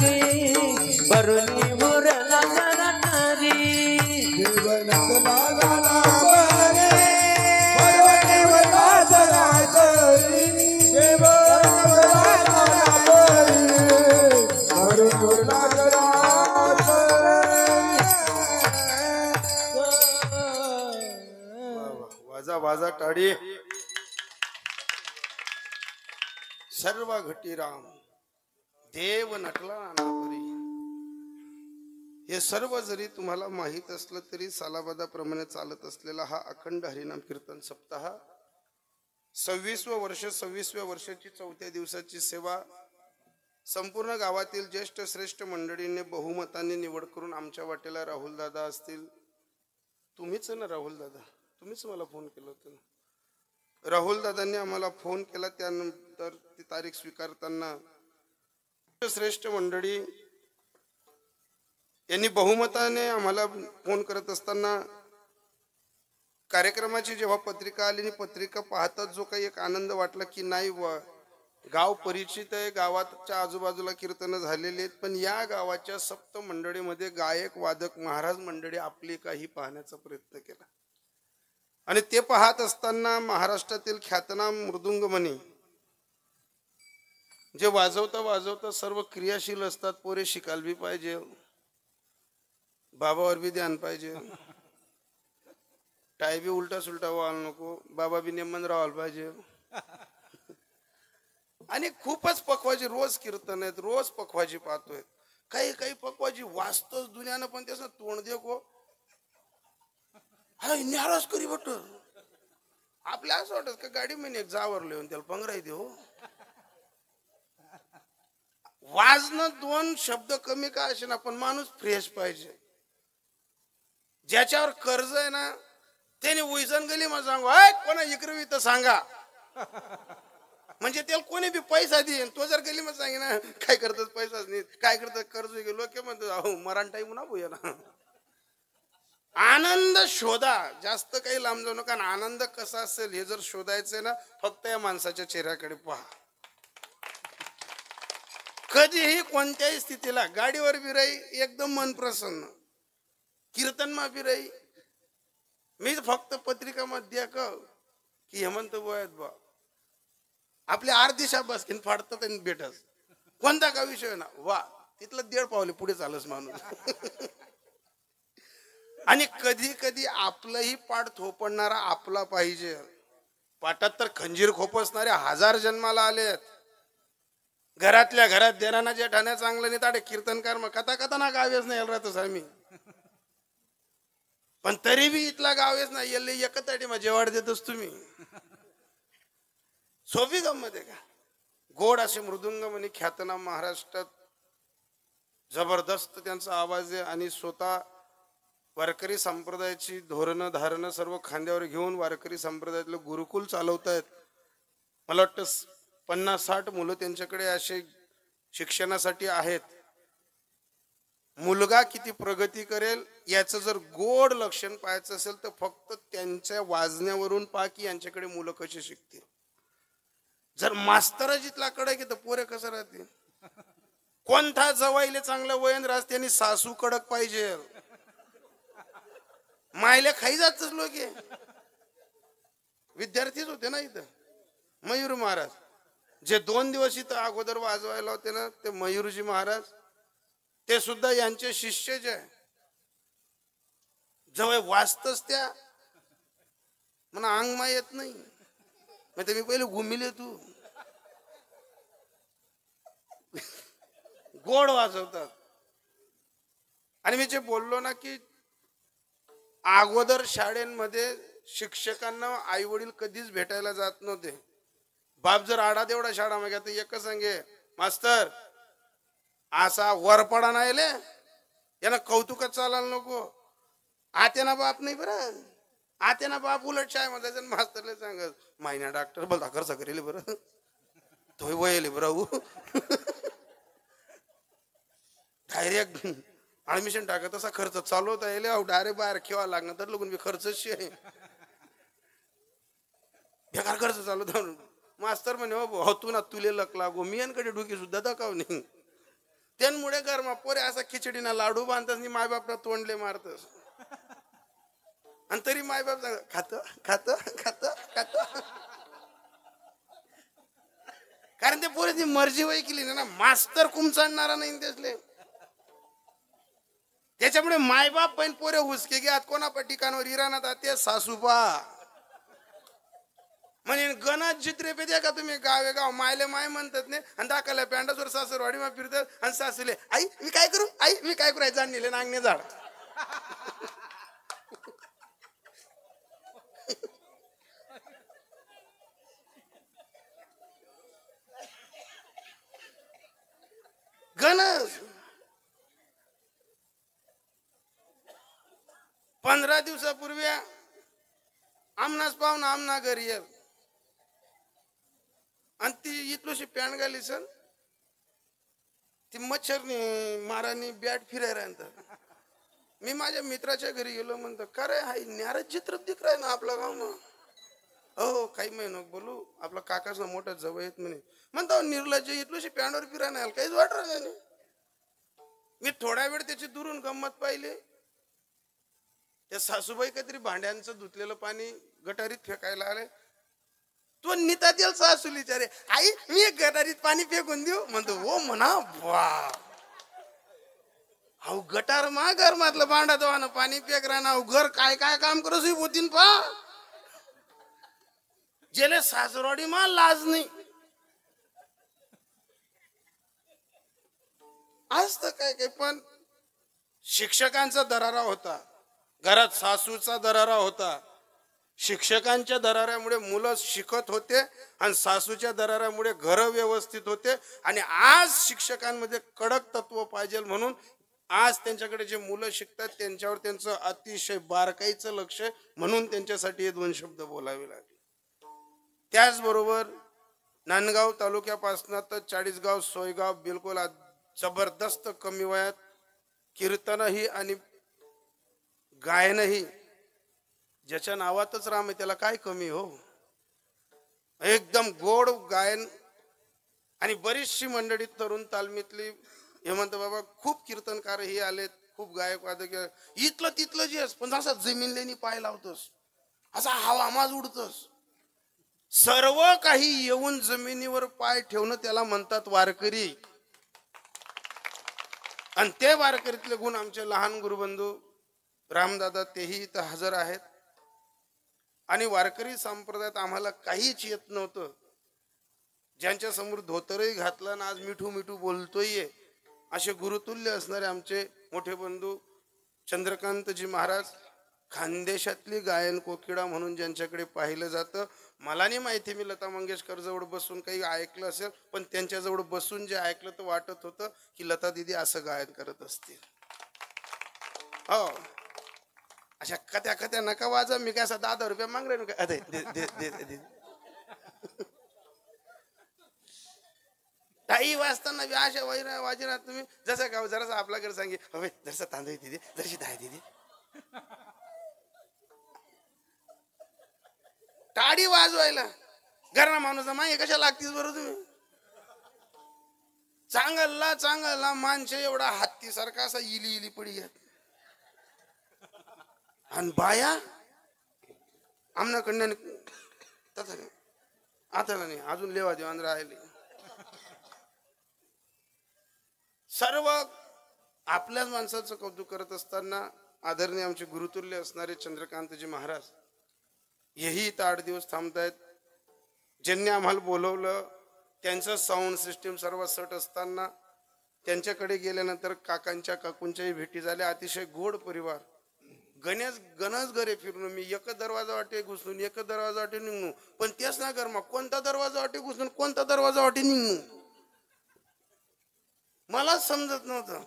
लागे बरुणी मुरला जरा तारी जीवनात लागाला बरे बरोडेवला जरा तरी जीवनात लागाला बरे बरोडेवला जरा वाजा वाजा टाळी. सर्व घटी राम देव नटला नानापरी. हे सर्व जरी तुम्हाला माहीत असलं तरी सालाबादाप्रमाणे चालत असलेला हा अखंड हरिनाम कीर्तन सप्ताह 26वे वर्ष 26व्या वर्षाची 4थ्या दिवसाची सेवा संपूर्ण गावातील ज्येष्ठ श्रेष्ठ मंडळींनी बहुमताने निवड करून आमच्या वाटेला राहुल दादा असतील. तुम्हीच ना राहुल दादा, तुम्हीच मला फोन केला होता ना. राहुल दादांनी आम्हाला फोन केला. त्यानंतर ती तारीख स्वीकारताना श्रेष्ठ मंडळी यांनी बहुमताने आम्हाला फोन करत असताना कार्यक्रमाची जेव्हा पत्रिका आली आणि पत्रिका पाहताच जो काही एक आनंद वाटला की नाही गाव परिचित आहे, गावाच्या आजूबाजूला कीर्तन झालेली आहेत, पण या गावाच्या सप्त मंडळीमध्ये गायक वादक महाराज मंडळी आपली काही पाहण्याचा प्रयत्न केला. आणि ते पाहत असताना महाराष्ट्रातील ख्यातनाम मृदुंगमणी जे वाजवता वाजवता सर्व क्रियाशील असतात. पोरे शिकायला बी पाहिजे, बाबावर बी ध्यान पाहिजे, टाय बी उलटा सुलटा व्हायला नको, बाबा बी नेमन राहायला पाहिजे. आणि खूपच पखवाजी रोज कीर्तन आहेत, रोज पखवाजी पाहतोय. काही काही पखवाजी वाचतोच दुनियानं, पण त्याचं तोंड देखो हा नाराज करी बट आपल्या असं वाटत का गाडी महिने जावरले येऊन त्याला पंगराई देऊ. वाजणं 2 शब्द कमी का असे ना, पण माणूस फ्रेश पाहिजे. ज्याच्यावर कर्ज आहे ना त्याने उईजन गली मग सांगू कोणा इकरवी तर सांगा, म्हणजे त्याला कोणी बी पैसा देईन. तो जर गली मग सांगे ना काय करतात पैसाच नाही, काय करतात कर्ज गेलो की म्हणतात अहो मरण टाईम ना भूया ना. आनंद शोधा, जास्त काही लांब जाऊ नका. आनंद कसा असेल हे जर शोधायचंय ना, फक्त या माणसाच्या चेहऱ्याकडे पहा. कधीही कोणत्याही स्थितीला गाडीवर बी राही एकदम मन प्रसन्न, कीर्तन मा बी राही. मी फक्त पत्रिका मध्ये की हेमंत बोयात बा आपल्या अर्धी शाबास घेऊन फाडतात आणि भेटस कोणता का विषय ना वा तिथलं 1.5 पावले पुढे चालस माणूस. आणि कधी कधी आपलंही पाठ थोपडणारा आपला पाहिजे. पाठात तर खंजीर खोपसणारे 1000 जन्माला आलेत. घरातल्या घरात देराना जे ठाण्या चांगलं नाही ताडे कीर्तनकार मग कथा कथा ना गावेच नाही राहतोस आम्ही, पण तरी बी इथला गावेच नाही येल्ले एकताडी मग जेवाड देतोस तुम्ही. सोपी गंमत आहे का. गोड असे मृदुंग म्हणे ख्यातनाम महाराष्ट्रात जबरदस्त त्यांचा आवाज आहे. आणि स्वतः वारकरी संप्रदायाची धोरणं धारणं सर्व खांद्यावर घेऊन वारकरी संप्रदायातलं गुरुकुल चालवतायत. मला वाटतं 50-60 मुलं त्यांच्याकडे असे शिक्षणासाठी आहेत. मुलगा किती प्रगती करेल याचं जर गोड लक्षण पाहायचं असेल तर फक्त त्यांच्या वाजण्यावरून पहा की यांच्याकडे मुलं कशी शिकतील. जर मास्तर जितला कडक आहे तर पोरे कसं राहतील. कोणता जवाईले चांगलं वयन राहत त्यांनी सासू कडक पाहिजे. मायले खाई जातच लोक विद्यार्थीच होते ना इथं. मयूर महाराज जे 2 दिवस इथं अगोदर वाजवायला होते ना ते मयूरजी महाराज, ते सुद्धा यांचे शिष्य जे जवळ वाचतच त्या म्हणा अंगमा येत नाही. मग मी पहिले घुमिले तू गोड वाजवतात. आणि मी जे बोललो ना की अगोदर शाळेमध्ये शिक्षकांना आई वडील कधीच भेटायला जात नव्हते. बाप जर आडा तेवढा शाळा मग आता एक सांगे मास्तर असा वरपडा नाही ले याला कौतुकात चालायला नको. आत्याना बाप नाही बरं, आत्याना बाप उलट शाळे मध्ये मास्तरला सांगत महिना डॉक्टर बोलता खर्च करेल बरं तो वयले बरं डायरेक्ट ऍडमिशन टाकत तसा खर्च चालू होता येईल डायरेक्ट बाहेर खेळा लागणार तर लोक खर्चच आहे बेकार खर्च चालू होता. मास्तर म्हणे हो तू ना तुले लक लागो मी यांकडे डुकी सुद्धा दाखव नाही त्यांमुळे गरमा पोरे असा खिचडीना लाडू बांधतात आणि मायबापला तोंडले मारतस आणि तरी मायबाप सांग खात खात खात खात कारण ते पोरे मर्जी वय केली ना मास्तर कुमचाडणारा नाही त्यासले त्याच्यामुळे मायबाप पण पोरे हुसके घ्या कोणा पण ठिकाणावर इराणात ते सासूबा म्हणजे गणच चित्रे पे द्या का तुम्ही गावे गाव मायले माय म्हणतात नाही आणि दाखवल्या पॅन्डासवर सासरवाडी मा फिरतात आणि सासूले आई मी काय करू आई मी काय करू जाण नेले नांगणे झाड गणस 15 दिवसापूर्वी आमनाच पाहून आमना घरी ये आणि ती इथलोशी पॅन्ट घाली सर ती मच्छरनी मारानी बॅट फिरायला मी माझ्या मित्राच्या घरी गेलो म्हणतो का रे हाय न्यारा चित्र दिख रहा है ना आपला गाव ना हो काही महिनो बोलू आपला काकाचा मोठा जवळ येत म्हणे म्हणतो निर्लज्ज इथलोशी पॅन्टवर फिरायला काहीच वाटत नाही मी थोडा वेळ त्याची दुरून गंमत पाहिली त्या सासूबाई काहीतरी भांड्यांचं धुतलेलं पाणी गटारीत फेकायला आले तो निता येईल सासू विचारे आई मी गटारीत पाणी फेकून देऊ म्हणतो हो म्हणा वा अहो गटार मा घर मधलं भांडा दोन पाणी फेक राहणार घर काय काय काम करू होतीन पा जेले सासरवाडी मा लाज नाही आज तर काय काय पण शिक्षकांचा दरारा होता घरात सासूचा दरारा होता शिक्षकांच्या दराऱ्यामुळे मुलं शिकत होते आणि सासूच्या दराऱ्यामुळे घर व्यवस्थित होते आणि आज शिक्षकांमध्ये कडक तत्व पाहिजे म्हणून आज त्यांच्याकडे जे मुलं शिकतात त्यांच्यावर त्यांचं अतिशय बारकाईचं लक्ष म्हणून त्यांच्यासाठी हे 2 शब्द बोलावे लागले त्याचबरोबर नांदगाव तालुक्यापासून तर 40गाव सोयगाव बिलकुल जबरदस्त कमी वयात कीर्तनही आणि गायनही ज्याच्या नावातच राम आहे त्याला काय कमी हो एकदम गोड गायन आणि बरीचशी मंडळी तरुण तालमीतली हेमंत बाबा खूप कीर्तनकारही आलेत खूप गायक वादक इथलं तिथलं जे पण असा जमीन लेणी पाय लावतोस असा हवामाज उडतोस सर्व काही येऊन जमिनीवर पाय ठेवणं त्याला म्हणतात वारकरी आणि ते वारकरीतले गुण आमचे लहान गुरुबंधू रामदादा तेही इथं हजर आहेत आणि वारकरी संप्रदायात आम्हाला काहीच येत नव्हतं ज्यांच्या समोर धोतरही घातलं ना आज मिठू मिठू बोलतोय असे गुरुतुल्य असणारे आमचे मोठे बंधू चंद्रकांतजी महाराज खानदेशातली गायन कोकिळा म्हणून ज्यांच्याकडे पाहिलं जातं मला नाही माहिती मी लता मंगेशकर जवळ बसून काही ऐकलं असेल पण त्यांच्याजवळ बसून जे ऐकलं तर वाटत होतं की लता दिदी असं गायन करत असतील हो अशा कथ्या कथ्या नका वाजा मी काय असा 10 रुपये माग रे ताई वाजताना अशा वाजणार तुम्ही जसं गाव जरासा आपल्याकडे सांगे हवे जरसा तांदूळ दिदी जरशी दाय दिदी टाळी वाजवायला घरना माणूस मागे कशा लागतीस बरं तुम्ही चांगला माणसे एवढा हत्ती सारखा असा इली इली पडी घ्या आणि बाया आमनाकडनं तसं नाही आता नाही अजून लेवा देवान राहिले सर्व आपल्याच माणसाचं कौतुक करत असताना आदरणीय आमचे गुरुतुल्य असणारे चंद्रकांतजी महाराज हेही इथं 8 दिवस थांबतायत ज्यांनी आम्हाला बोलवलं त्यांचं साऊंड सिस्टीम सर्व सट असताना त्यांच्याकडे गेल्यानंतर काकांच्या काकूंच्याही भेटी झाल्या अतिशय गोड परिवार गणच घरे फिरून मी एक दरवाजा वाटे घुसून एक दरवाजा वाटे निघणू पण तेच ना कर मग कोणता दरवाजा वाटे घुसून कोणता दरवाजा वाटे निघणू मला समजत नव्हतं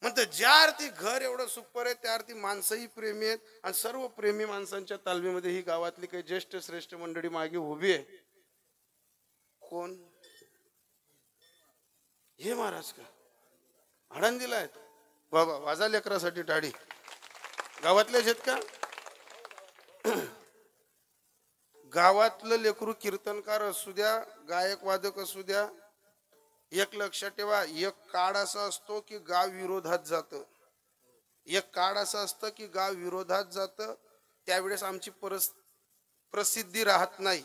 म्हणतं ज्या अर्थी घर एवढं सुपर आहे त्या अर्थी माणसंही प्रेमी आहेत आणि सर्व प्रेमी माणसांच्या तालमीमध्ये ही गावातली काही ज्येष्ठ श्रेष्ठ मंडळी मागे उभी आहे कोण हे महाराज का आळंदीला आहेत बाबा वाजा लेकरासाठी टाळी गावातले आहेत का गावातलं लेकरू कीर्तनकार असू द्या गायक वादक असू द्या एक लक्षात ठेवा, एक काळ असा असतो की गाव विरोधात जातं, एक काळ असं असतं की गाव विरोधात जातं, त्यावेळेस आमची प्रसिद्धी राहत नाही.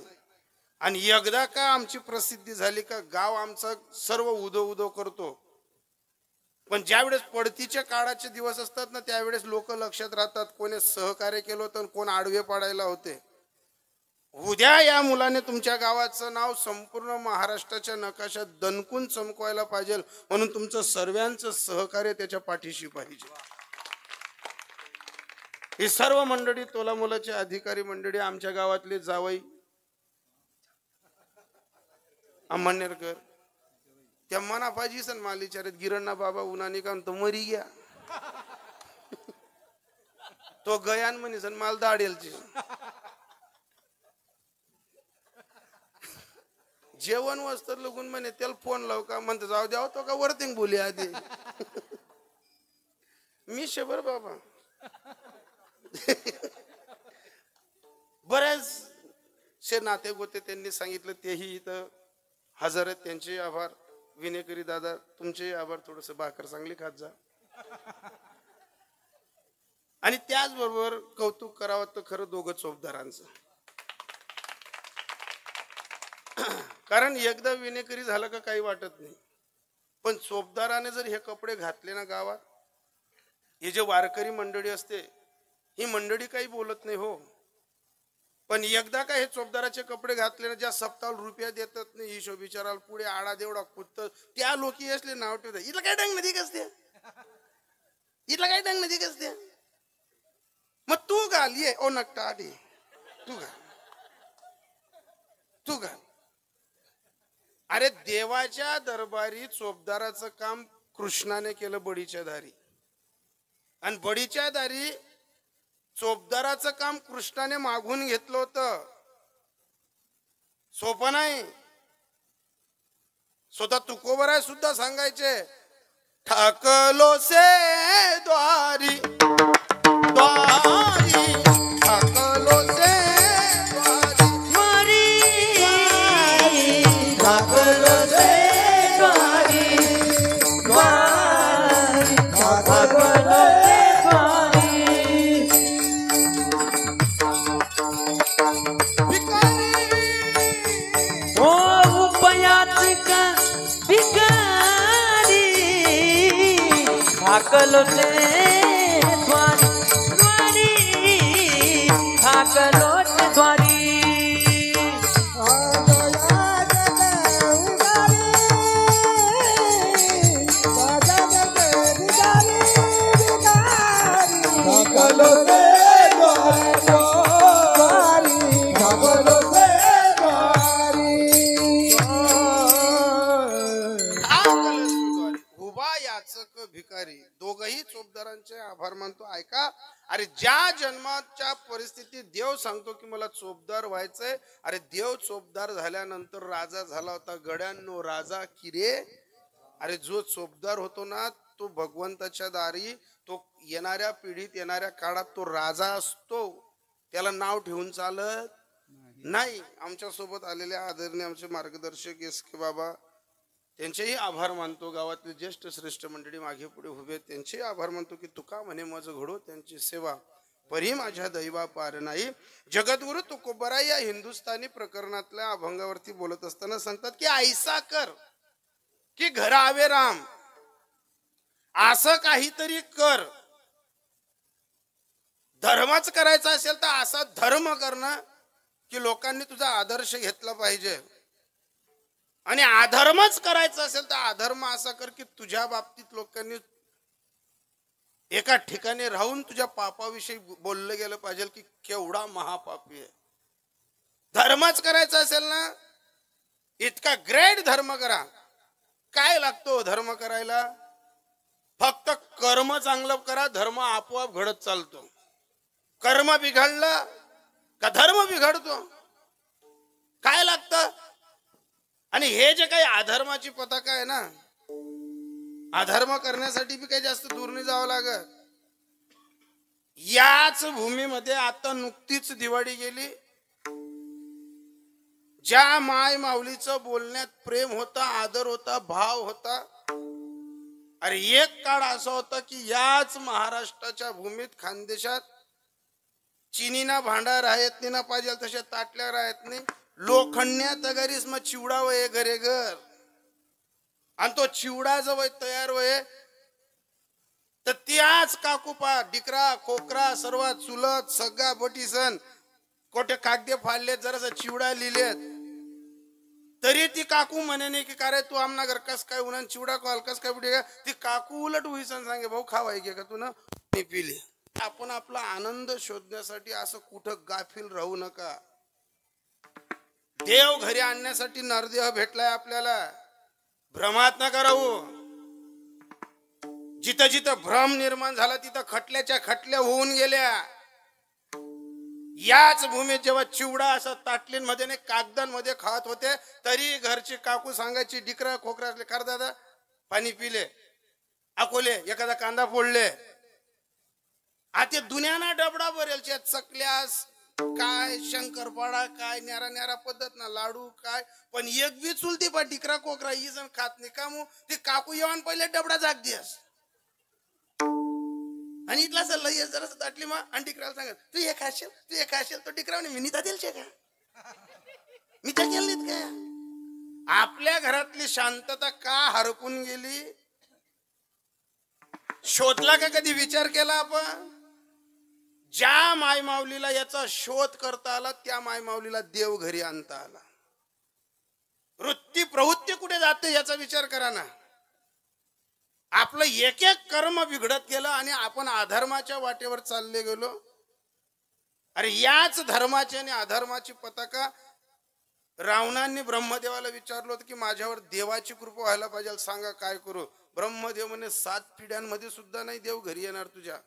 आणि एकदा का आमची प्रसिद्धी झाली का गाव आमचा सर्व उदो उदो करतो. पण ज्यावेळेस पडतीच्या काळाचे दिवस असतात ना, त्यावेळेस लोक लक्षात राहतात, कोणी सहकार्य केलं होतं, कोण आडवे पाडायला होते. उद्या या मुलाने तुमच्या गावाचं नाव संपूर्ण महाराष्ट्राच्या नकाशात दणकून चमकवायला पाहिजे, म्हणून तुमचं सर्वांचं सहकार्य त्याच्या पाठीशी पाहिजे. ही सर्व मंडळी, तोला मुलाचे अधिकारी मंडळी, आमच्या गावातले जावई अंमळनेरकर, त्या मना पाहिजे सण मालिचारेत गिरणा बाबा उन्हाने का तो मरी गया, तो गयान म्हणे सण माल दाडेलची जेवण वस्त्र लगून म्हणे त्याला फोन लाव का म्हणते, जाऊ द्याव तो का वरतिंग बोली आधी मी शबर बाबा. बऱ्याच शे नाते गोते त्यांनी सांगितलं, तेही इथं हजर आहेत, त्यांचे आभार. विनेकरी दादा तुमचे आभार, थोडस भाकर चांगली खात जा. आणि त्याचबरोबर कौतुक करावं तर खरं दोघं चोपदारांचं, कारण एकदा विनेकरी झालं का काही वाटत नाही, पण चोपदाराने जर हे कपडे घातले ना गावात, हे जे वारकरी मंडळी असते ही मंडळी काही बोलत नाही हो, पण एकदा का हे चोपदाराचे कपडे घातले ना, ज्या सप्ताह रुपया देतात नाही हिशोब विचाराल पुढे आडा देवडा कुत्त, त्या लोक असले नाव ठेवतात, इथलं काय डंग नदी कसते, इथलं काय डंग नदी कसते, मग तू घाल ये ओ नकटा आधी, तू घाल तू घाल. अरे देवाच्या दरबारी चोपदाराचं काम कृष्णाने केलं बडीच्या दारी, आणि बडीच्या दारी चोपदाराचं काम कृष्णाने मागून घेतलं होतं. सोपं नाही. स्वतः तुकोबराय सुद्धा सांगायचे, ठाकलो से द्वारी द्वारी, ठाकलो से द्वारी ठाकलो से द्वारी द्वारी, ठाकलो से द्वारी. ओ उपयाच का भिकारी, ठाकलो से द्वारी द्वारी, ठाकलो से द्वारी. भिकारी, दोघही चोपदारांचे आभार मानतो. ऐका, अरे ज्या जन्माच्या परिस्थितीत देव सांगतो की मला चोपदार व्हायचंय, अरे देव चोपदार झाल्यानंतर राजा झाला होता. गड्यांनो राजा किरे, अरे जो चोपदार होतो ना तो भगवंताच्या दारी, तो येणाऱ्या पिढीत येणाऱ्या काळात तो राजा असतो, त्याला नाव ठेवून चालत नाही. आमच्या सोबत आलेले आदरणीय आमचे मार्गदर्शक एस.के. बाबा, त्यांचेही आभार मानतो. गावातले ज्येष्ठ श्रेष्ठ मंडळी मागे पुढे उभे, त्यांचेही आभार मानतो की तुका म्हणे मज घडो त्यांची सेवा, परी माझ्या दैवा पार नाही. जगद्गुरु तुकोबराय या हिंदुस्थानी प्रकरणातल्या अभंगावरती बोलत असताना सांगतात की ऐसा कर की घर आवे राम, असं काहीतरी कर. धर्मच करायचा असेल तर असा धर्म करणं की लोकांनी तुझा आदर्श घेतला पाहिजे, आणि अधर्मच करायचं असेल तर अधर्म असा कर की तुझ्या बाबतीत लोकांनी एका ठिकाणी राहून तुझ्या पापाविषयी बोललं गेलं पाहिजे की केवढा महापापी आहे. धर्मच करायचा असेल ना, इतका ग्रेट धर्म करा. काय लागतो धर्म करायला? फक्त कर्म चांगलं करा, धर्म आपोआप घडत चालतो. कर्म बिघडलं का धर्म बिघडतो. काय लागतं? आणि हे जे काही अधर्माची पताका आहे ना, अधर्म करण्यासाठी बी काही जास्त दूर नाही जावं लागत. याच भूमीमध्ये आता नुकतीच दिवाळी गेली, ज्या माय माऊलीचं बोलण्यात प्रेम होता, आदर होता, भाव होता. अरे एक काळ असा होता की याच महाराष्ट्राच्या भूमीत खानदेशात चिनीना भांडा राहत नाही ना पाहिजे तशा ताटल्या राहत नाही. लोखंड्या तगारीस मग चिवडा वय घरे घर आणि तो चिवडा जो वय तयार वय तर त्याच काकूपा डिकरा कोकरा सर्वात चुलत सगळा बटीसन कोठे कागदे फाडले जरासा चिवडा लिहिलेत तरी ती काकू म्हणे नाही की काय तू आमना घर कस काय उन्हा चिवडा कॉल कस काय बुडे का ती काकू उलट हुईसन सांगे भाऊ खावाय घे का तू ना मी पिले. आपण आपला आनंद शोधण्यासाठी असं कुठं गाफील राहू नका. देव घरी आणण्यासाठी नरदेह भेटलाय आपल्याला. भ्रमात नका राहू. जिथं जिथं भ्रम निर्माण झाला तिथं खटल्याच्या खटल्या होऊन गेल्या. याच भूमीत जेव्हा चिवडा असा ताटलींमध्ये ने कागदांमध्ये खात होते तरी घरची काकू सांगायची डिकरा खोकरा असले कर दादा पाणी पिले अकोले एखादा कांदा फोडले. आता दुनियाना डबडा भरेल चकल्यास काय शंकरपाडा काय न्यारा न्यारा पद्धत ना लाडू काय पण एक बी चुलती पा डिकरा कोकरा ही जण खात नाही का मग ती काकू येऊन पहिले डबडा जाग दियास आणि इथला सल्ला ये जरा ताटली मा आणि डिकराला सांगत तू हे खाशील तो डिकरा मी निता दिल का मी त्या केलीत का. आपल्या घरातली शांतता का हरपून गेली शोधला का कधी विचार केला आपण. ज्या मायमाऊलीला याचा शोध करता आला त्या मायमाऊलीला देव घरी आणता आला. वृत्ती प्रवृत्ती कुठे जाते याचा विचार करा ना. आपलं एक एक कर्म बिघडत गेलं आणि आपण अधर्माच्या वाटेवर चालले गेलो. अरे याच धर्माची आणि अधर्माची पताका रावणांनी ब्रह्मदेवाला विचारलं होतं की माझ्यावर देवाची कृपा व्हायला पाहिजे सांगा काय करू. ब्रह्मदेव म्हणे 7 पिढ्यांमध्ये सुद्धा नाही देव घरी येणार तुझ्या.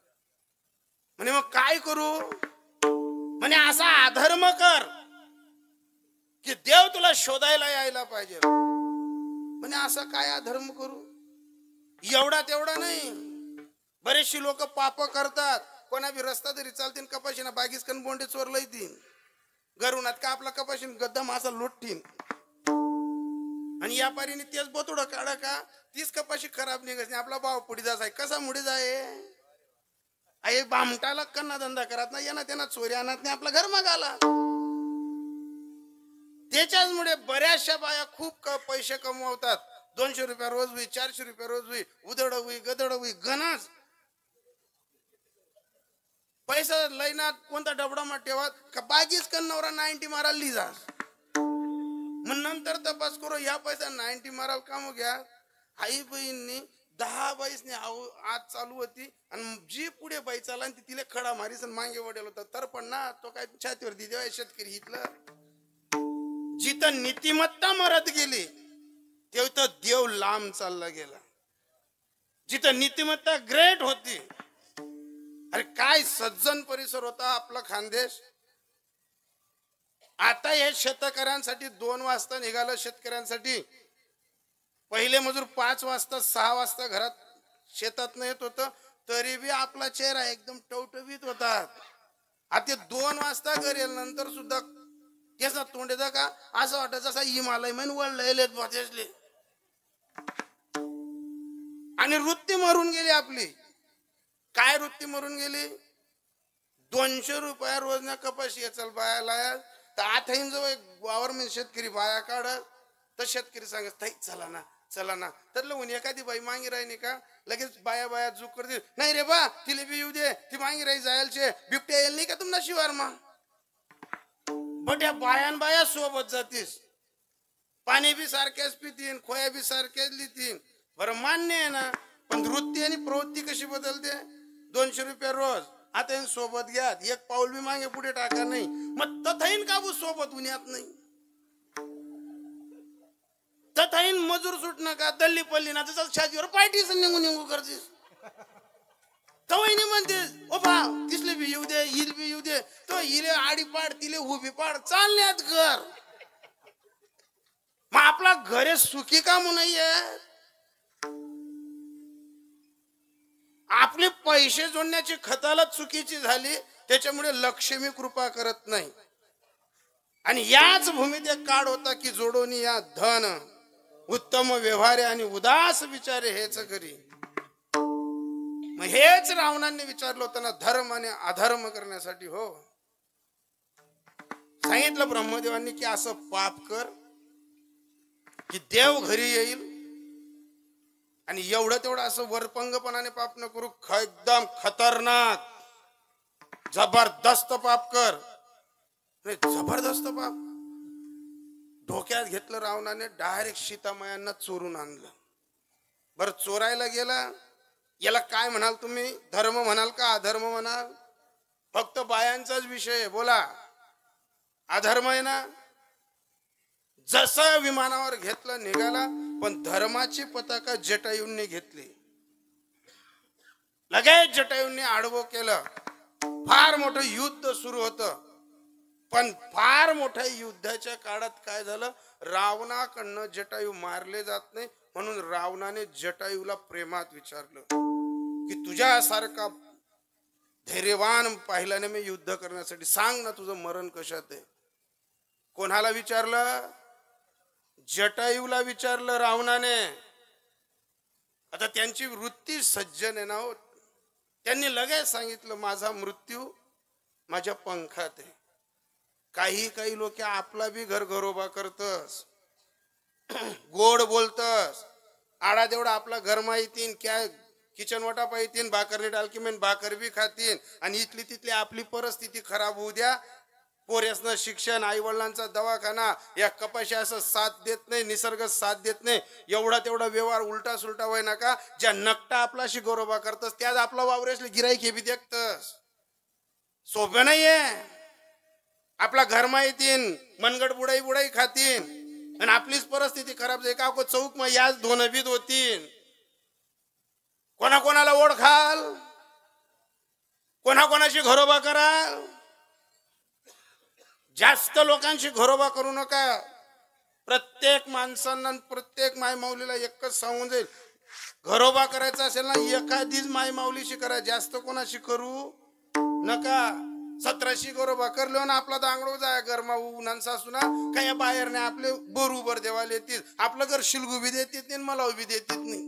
म्हणे मग काय करू. म्हणे असा अधर्म कर की देव तुला शोधायला यायला पाहिजे. म्हणे असा काय अधर्म करू. एवढा तेवढा नाही. बरेचशी लोक पाप करतात. कोणा बी रस्ता तरी चालतील कपाशीना बागीस कन बोंडे चोरला येतील घरूनात का आपला कपाशीन गद्दा मासा लोटतील आणि यापारीने तेच बोतोडं काढा का तीच कपाशी खराब निघत नाही. आपला भाव पुढे जाय कसा मुळे जाय आई बामटाला कन्ना धंदा करत ना यांना त्यांना चोरी आणत नाही आपला घर मागाला. त्याच्याचमुळे बऱ्याचशा बाया खूप पैसे कमवतात. 200 रुपये रोज हुई 400 रुपये रोज हुई उदड हुई गदड हुई गणच पैसा लईनात कोणता डबडा मा ठेवत का बागीच कन नवरा 90 मारायला लिजा मग नंतर तपास करो या पैसा 90 मारायला काम घ्या. आई बहीणनी 10 बाईसने आज चालू होती आणि जी पुढे बाई चाला ती तिला खडा मारीस आणि मागे वडेल होता तर पण ना तो काय छातीवर दिदेवा शेतकरी इथलं. जिथं नीतिमत्ता मरत गेली तेव्हा देव लांब चालला गेला. जिथं नीतिमत्ता ग्रेट होती. अरे काय सज्जन परिसर होता आपला खानदेश. आता हे शेतकऱ्यांसाठी 2 वाजता निघालं. शेतकऱ्यांसाठी पहिले मजूर 5 वाजता 6 वाजता घरात शेतात येत होतं तरी बी आपला चेहरा एकदम टवटवीत होता. आता 2 वाजता घरी नंतर सुद्धा केसा तोंडेचा का असं वाटत जसा हिमालय म्हण वळलेत बसले आणि वृत्ती मरून गेली आपली. काय वृत्ती मरून गेली. 200 रुपया रोज ना कपाशी चल बायाला तर आता जो वावर म्हणजे शेतकरी बाया काढत तर शेतकरी सांगत ताई चला ना तर लगून एखादी बाई मागे राहिली का लगेच बाया बाया झुक करते नाही रे बा तिला बी येऊ दे ती मागे राही जायलचे बिबट्या येईल नाही का तुम्हाला शिवार मा बट या बायान बाया सोबत जातीस. पाणी बी सारखेच पितीन खोया बी सारखेच लिहितीन. बरं मान्य आहे ना पण वृत्ती आणि प्रवृत्ती कशी बदलते. 200 रुपये रोज आता सोबत घ्या एक पाऊल बी मागे पुढे टाका नाही मग तथाईन काबू सोबत उन्यात नाही तथाईन मजूर सुट नका दल्ली पल्ली ना तसं छातीवर पायटीस निघू करतीस तवईने म्हणतेस ओ बा तिसले बी येऊ दे हिल बी येऊ दे तो हिले आडी पाड तिले उभी पाड चालण्यात घर. मग आपला घरे सुखी का नाहीये. आपले पैसे जोडण्याची खताला चुकीची झाली त्याच्यामुळे लक्ष्मी कृपा करत नाही. आणि याच भूमीत एक काळ होता की जोडोनी या धन उत्तम व्यवहारे आणि उदास विचारे हेच करी. मग हेच रावणांनी विचारलं होतं ना, धर्म आणि अधर्म करण्यासाठी. हो, सांगितलं ब्रह्मदेवांनी की असं पाप कर की देव घरी येईल, आणि एवढं तेवढं असं वरपंगपणाने पाप न करू, एकदम खतरनाक जबरदस्त पाप कर. जबरदस्त पाप डोक्यात घेतलं रावणाने. डायरेक्ट सीतामायांना चोरून आणलं. बरं, चोरायला गेला, याला काय म्हणाल तुम्ही? धर्म म्हणाल का अधर्म म्हणाल? फक्त बायांचाच विषय आहे, बोला. अधर्म आहे ना? जसं विमानावर घेतलं निघाला, पण धर्माची पताका जटायूंनी घेतली. लगेच जटायूंनी आडवं केलं. फार मोठं युद्ध सुरू होतं. पण फार मोठ्या युद्धाच्या काळात काय झालं, रावणाकडनं जटायू मारले जात नाही, म्हणून रावणाने जटायूला प्रेमात विचारलं की तुझ्यासारखा धैर्यवान पाहिल्याने मी युद्ध करण्यासाठी, सांग ना तुझं मरण कशात आहे. कोणाला विचारलं? जटायूला विचारलं रावणाने. आता त्यांची वृत्ती सज्जन आहे ना हो. त्यांनी लगेच सांगितलं, माझा मृत्यू माझ्या पंखात आहे. काही लोक आपला बी घरोबा करतस, गोड बोलतस, आडा तेवढा आपला घरमा येतीन, क्या किचन वाटा येतीन, भाकरने डालकी मेन भाकर बी खातीन, आणि इथली तिथली आपली परिस्थिती खराब होऊ द्या. पोरेसनं शिक्षण, आई वडिलांचा दवाखाना, या कपाशी असं साथ देत नाही, निसर्ग साथ देत नाही, एवढा तेवढा व्यवहार उलटा सुलटा व्हाय नका. ज्या नकटा आपलाशी गौरवा करतस त्याच आपला वावरेसले गिराईक हे बी देखतस. सोपं नाहीये. आपला घरमा येतीन, मनगड बुडाई खातीन, आणि आपलीच परिस्थिती खराब जाईल का? चौक मग याच धोनबीत होतीन. कोणाकोणाला ओळखाल, कोणाकोणाशी घरोबा कराल. जास्त लोकांशी घरोबा करू नका. प्रत्येक माणसांना, प्रत्येक माय माऊलीला एकच सांगून जाईल, घरोबा करायचा असेल ना, एखादीच माय माऊलीशी करा, जास्त कोणाशी करू नका. 1700 घरोबा करलो ना, आपला दांगडो जाय गरमा उन्हान सासूना काय बाहेर नाही, आपले बरोबर देवाला येतील, आपलं घर शिलगू बी देत नाही, मला बी देत नाही.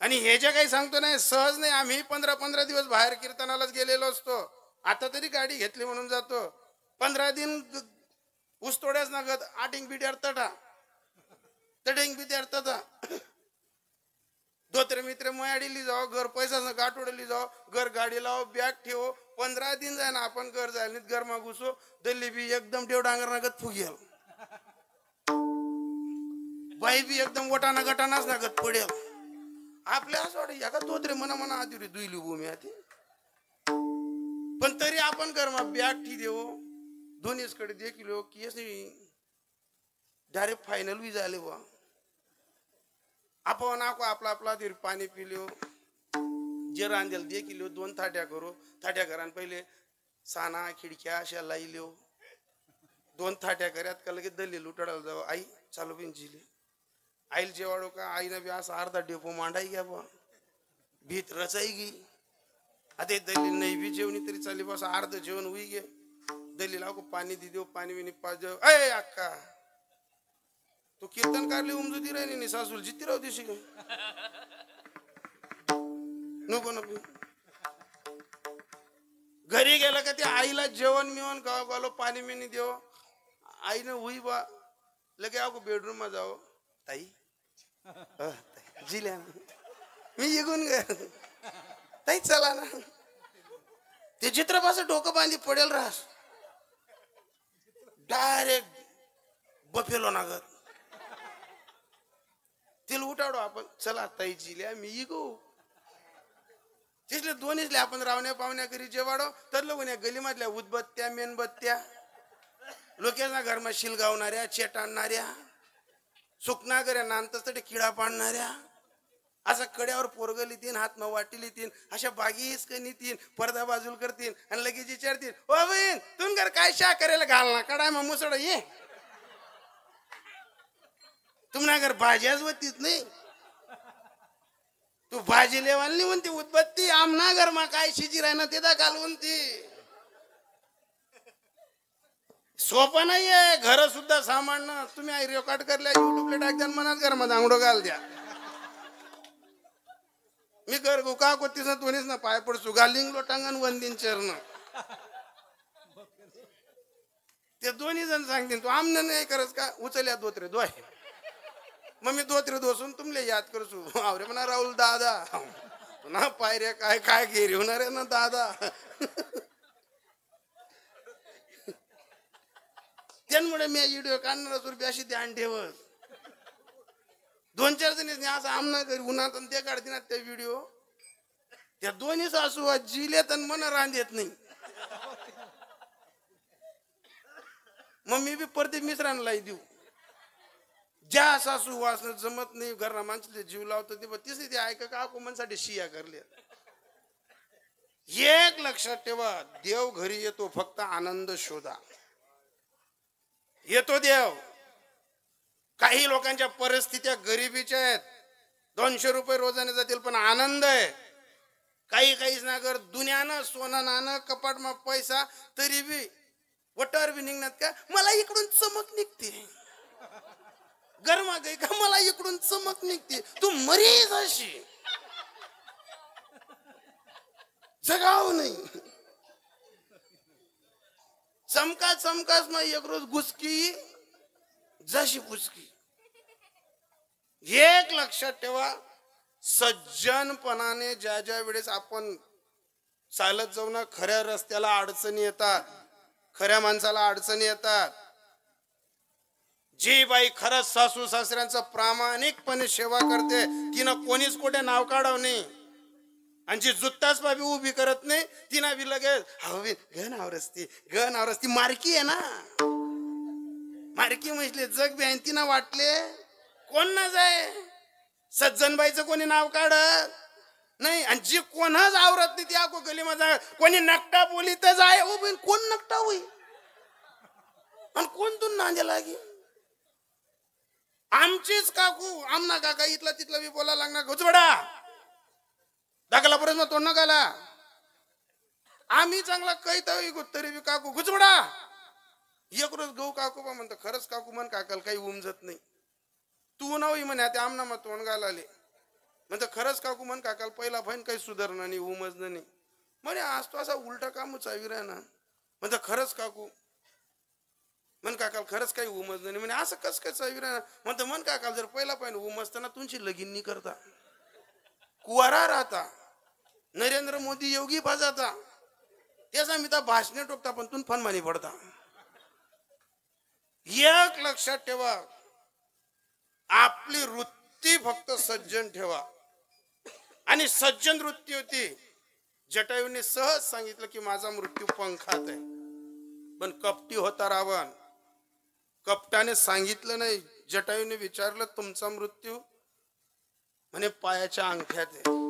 आणि हे जे काही सांगतो नाही, सहज नाही. आम्ही 15 दिवस बाहेर कीर्तनालाच गेलेलो असतो. आता तरी गाडी घेतली म्हणून जातो. 15 दिन ऊसतोड्याच नागत, आटिंग बिट्यार तटा तटिंग बिट्यार तटा दोत्र मित्र मयाडीली जाओ, घर पैसा गाठोडली जाओ, घर गाडी लावो, बॅग ठेवो. 15 दिन जाय ना आपण घर जायला घर मा घुसो, दिल्ली बी एकदम देव डांगर नागत फुगेल, बाई बी एकदम वटाना गटानाच नागत पडेल. आपल्या असं वाटत या का तोत्रे मना आधी दुईली भूमी आधी. पण तरी आपण घरमा बॅग ठी देऊ, दोन्हीच कडे देखील की डायरेक्ट फायनल बी झाले बा. आपण आपला आपला तरी पाणी पिलो, जे रांदेल दे किलो, 2 थाट्या करू. थाट्या करा पहिले साना खिडक्या अशा लाईल्यो, 2 थाट्या करत का लगेच दल्ली लुटाडायला जाऊ. आई चालू बिन जिले आईल जेवाडो का, आईनं बी असं अर्धा डेपो मांडाई घ्या बा, भीत रचाई गी. आता दल्ली नाही बी जेवणी तरी चालली बस, अर्ध जेवण होई गे. दल्ली लाव पाणी दि देऊ, पाणी बिनी पाच देऊ. अय अक्का तू कीर्तन कारली उमजुती राहिली सासूल जिती राहू दिशी नको नको. घरी गेला का ते आईला जेवण मिवण गालो, पाणी मिनी देव. आईनं हुई बा लगे आगो बेडरूम मा जाओ, ताई जिल्या मी येऊन ग ताई चला ना. ते चित्रपाचं डोकं बांधी पडेल रास, डायरेक्ट बफेलो नागर. तिला उठाडो आपण, चला ताई जिल्या मी येऊ. तिथले दोन्हीचले आपण रावण्या पावण्या करी जेवाडो. तर लोक गलीमधल्या उदबत्त्या मेणबत्त्या, लोकांना घरमा शिलगावणाऱ्या, चेट आणणाऱ्या, सुकनागऱ्या नांतसाठी किडा पाडणाऱ्या, असं कड्यावर पोरगं लिहीन, हात न वाटी लिहीन, अशा बागीच काही नितीन, पडदा बाजूल करतील आणि लगेच विचारतील, ओ बहीण तुम घर काय शा करायला घाल ना, कडाय मग मुसड ये. तुम्हाला घर भाज्याच होतीच नाही, तू भाजी लेवाली म्हणते उदबत्ती, आमना घर मा काय शिजी राह ना ते घालवून ती. सोपं नाहीये घर सुद्धा सांभाळणं. तुम्ही रेकॉर्ड करल्या युट्यूबला टाकत्या मनात घरामध्ये आंगडो घाल द्या. मी कर का कोतीस ना तोनीच ना पाय पडसू घालिंग लोटांगण वंदीन चरण ते दोन्ही जण सांगतील तू आमने नाही करत का उचल्या दोत्रे दो आहे मग मी दोत्रे दोसून तुमले याद करसू आवरे म्हणा राहुल दादा पुन्हा पायऱ्या काय काय घेरी होणार आहे ना दादा. त्यामुळे मी व्हिडिओ काढणार रुपये अशी ध्यान ठेवत 2-4 जणी असं आमना घरी उन्हात ते काढतील त्या व्हिडिओ त्या दोन्ही सासू जिलेत आणि मन रांधेत नाही. मग मी बी प्रत्येक मिश्रांना देऊ ज्या सासू वासनं जमत नाही घरना माणसाला जीव लावतो ते तिसरी ते ऐका का कोमनसाठी शिया करले. एक लक्षात ठेवा देव घरी येतो फक्त आनंद शोधा. येतो देव. काही लोकांच्या परिस्थित्या गरिबीच्या आहेत 200 रुपये रोजाने जातील पण आनंद आहे. काही काहीच ना कर दुनियानं सोनं नाणं कपाट मा पैसा तरी बी वटार बी निघण्यात का मला इकडून चमक निघते गरमा गई का मला इकडून चमक निघते. तू मरीज अशी जगाव नाही चमका चमकाच मग एक रोज घुसकी जशी पुचकी. एक लक्षात ठेवा सज्जनपणाने ज्या ज्या वेळेस आपण चालत जाऊ ना खऱ्या रस्त्याला अडचणी येतात खऱ्या माणसाला अडचणी येतात. जी बाई खरंच सासू सासऱ्यांचं प्रामाणिकपणे सेवा करते तिनं कोणीच कुठे नाव काढाव नाही आणि जी जुत्ताच बाबी उभी करत नाही तिनं बी लगेच हवी घन आवरसती मारकी आहे ना मारकी म्हटले जग बी तिनं वाटले कोण ना जाय सज्जनबाईचं कोणी नाव काढत नाही आणि जी कोणच आवरत नाही ती आको गली मध्ये कोणी नकटा बोली तर जाय उभी कोण नकटा होई आणि कोण तू नांदे लागी. आमचीच काकू आमना काका इथला तिथला बी बोला लागणार घुचबडा दाखला परत मग तोंड नकाला आम्ही चांगला कैत तरी बी काकू घुचबडा एक रोज गहू काकू बा म्हणतो खरंच काकू म्हण काकाल काही उमजत नाही तू नवी म्हणे ते आमना मग तोंड घालाले म्हणतो खरंच काकू म्हण काकाल पहिला फाईन काही सुधारणा नाही उमजणं नाही म्हणे आज तो असा उलटा कामच हवी राहणार म्हणतो खरंच काकू मन काकाल खरंच काही उमजणं नाही म्हणे असं कस काय चावी राहणार म्हणतो मन काकाल जर पहिला फाईन उमजताना तुमची लगीन नाही करता कुवारा राहता नरेंद्र मोदी योगी बाजाता त्याचा मी तर भाषणे टोकता पण तुम फनमानी पडता. एक लक्षात ठेवा आपली वृत्ती फक्त सज्जन ठेवा आणि सज्जन वृत्ती होती. जटायूने सहज सांगितलं की माझा मृत्यू पंखात आहे पण कपटी होता रावण. कपटाने सांगितलं नाही जटायूने विचारलं तुमचा मृत्यू म्हणे पायाच्या अंगठ्यात आहे.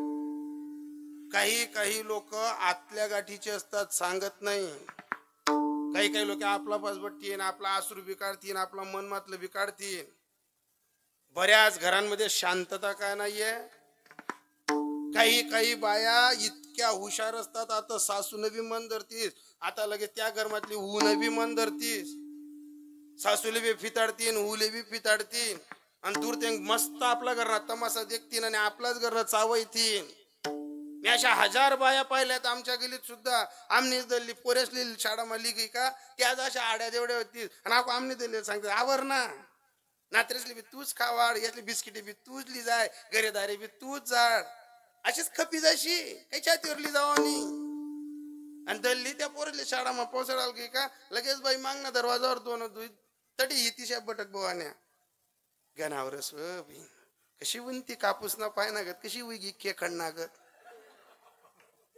काही काही लोक आतल्या गाठीचे असतात सांगत नाही. काही काही लोक आपला पासबट्टीन आपला आसरू बिकाडतीन आपला मनमातलं बिकाडतीन. बऱ्याच घरांमध्ये शांतता काय नाहीये. काही काही बाया इतक्या हुशार असतात आता सासून बी मन धरतीस आता लगेच त्या घरातली ऊन बी मन धरतीस सासूले बी फिताडतीन ऊले बी फिताडतीन आणि दूर ते मस्त आपला घरात तमाशा देखतीन आणि आपलाच घरात चावयतीन. मी अशा 1000 बाया पाहिल्यात आमच्या गलीत सुद्धा. आमनी दल्ली पोरेसली शाळा मारली की का त्याच अशा आड्या जेवढ्या होती आणि आपण आमनी दल्ली सांगते आवर ना नात्रेसली बी तूच खावाड यातली बिस्किटे बी तूच ली जाय गरेदारे बी तूच जाड अशीच खपी जाशी काही छातीवरली जावानी आणि दल्ली त्या पोरेसली शाळा मग पोसडाल की का लगेच बाई मागना दरवाजावर 2 तटी ही तिशा बटक बवान्या गणावरस कशी उंती कापूस ना पाय नागत कशी उगी केखड नागत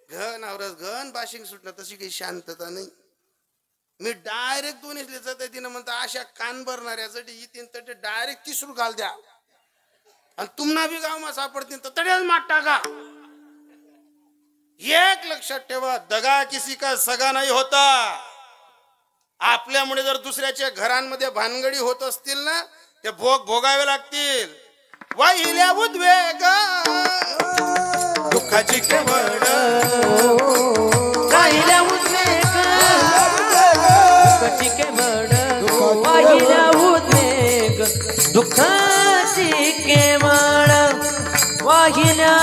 घन आवरस घन बाशिंग सुटणं तशी काही शांतता नाही. मी डायरेक्ट 2 जाते तिनं म्हणता अशा कान भरणाऱ्यासाठी येतीन तटे डायरेक्ट 30 घाल द्या आणि तुम्हाला बी गाव मा सापडतील तर तडेच मात टाका. एक लक्षात ठेवा दगा किसी का सगा नाही होता. आपल्यामुळे जर दुसऱ्याच्या घरांमध्ये भानगडी होत असतील ना ते भोग भोगावे लागतील. वाहिल्या उद्वेग दुःखाची केवळ राहिल्या उद्वेग दुःखाची केवळ दुःखाची केवळ वाहिल्या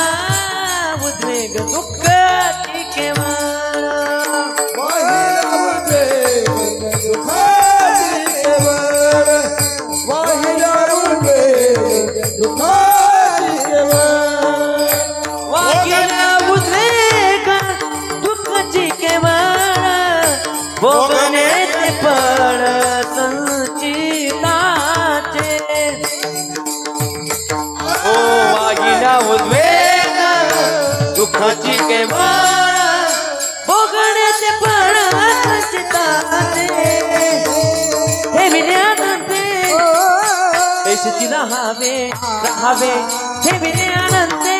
उद्वेग दुःखाची केवळ वाहिला उद्वेग दुःखाची केवळ वाहिला उद्वेग दुःखाची केवळ वाहिल्या उद्वेग दुःखाची केवळ भोगण्याचे फळ संचिताचे ओ वाहिल्या उद्वेग दुःखाची केवळ भोगण्याचे फळ संचिताचे हे विनयानंदे ऐशीची राहावे राहावे हे विनयानंदे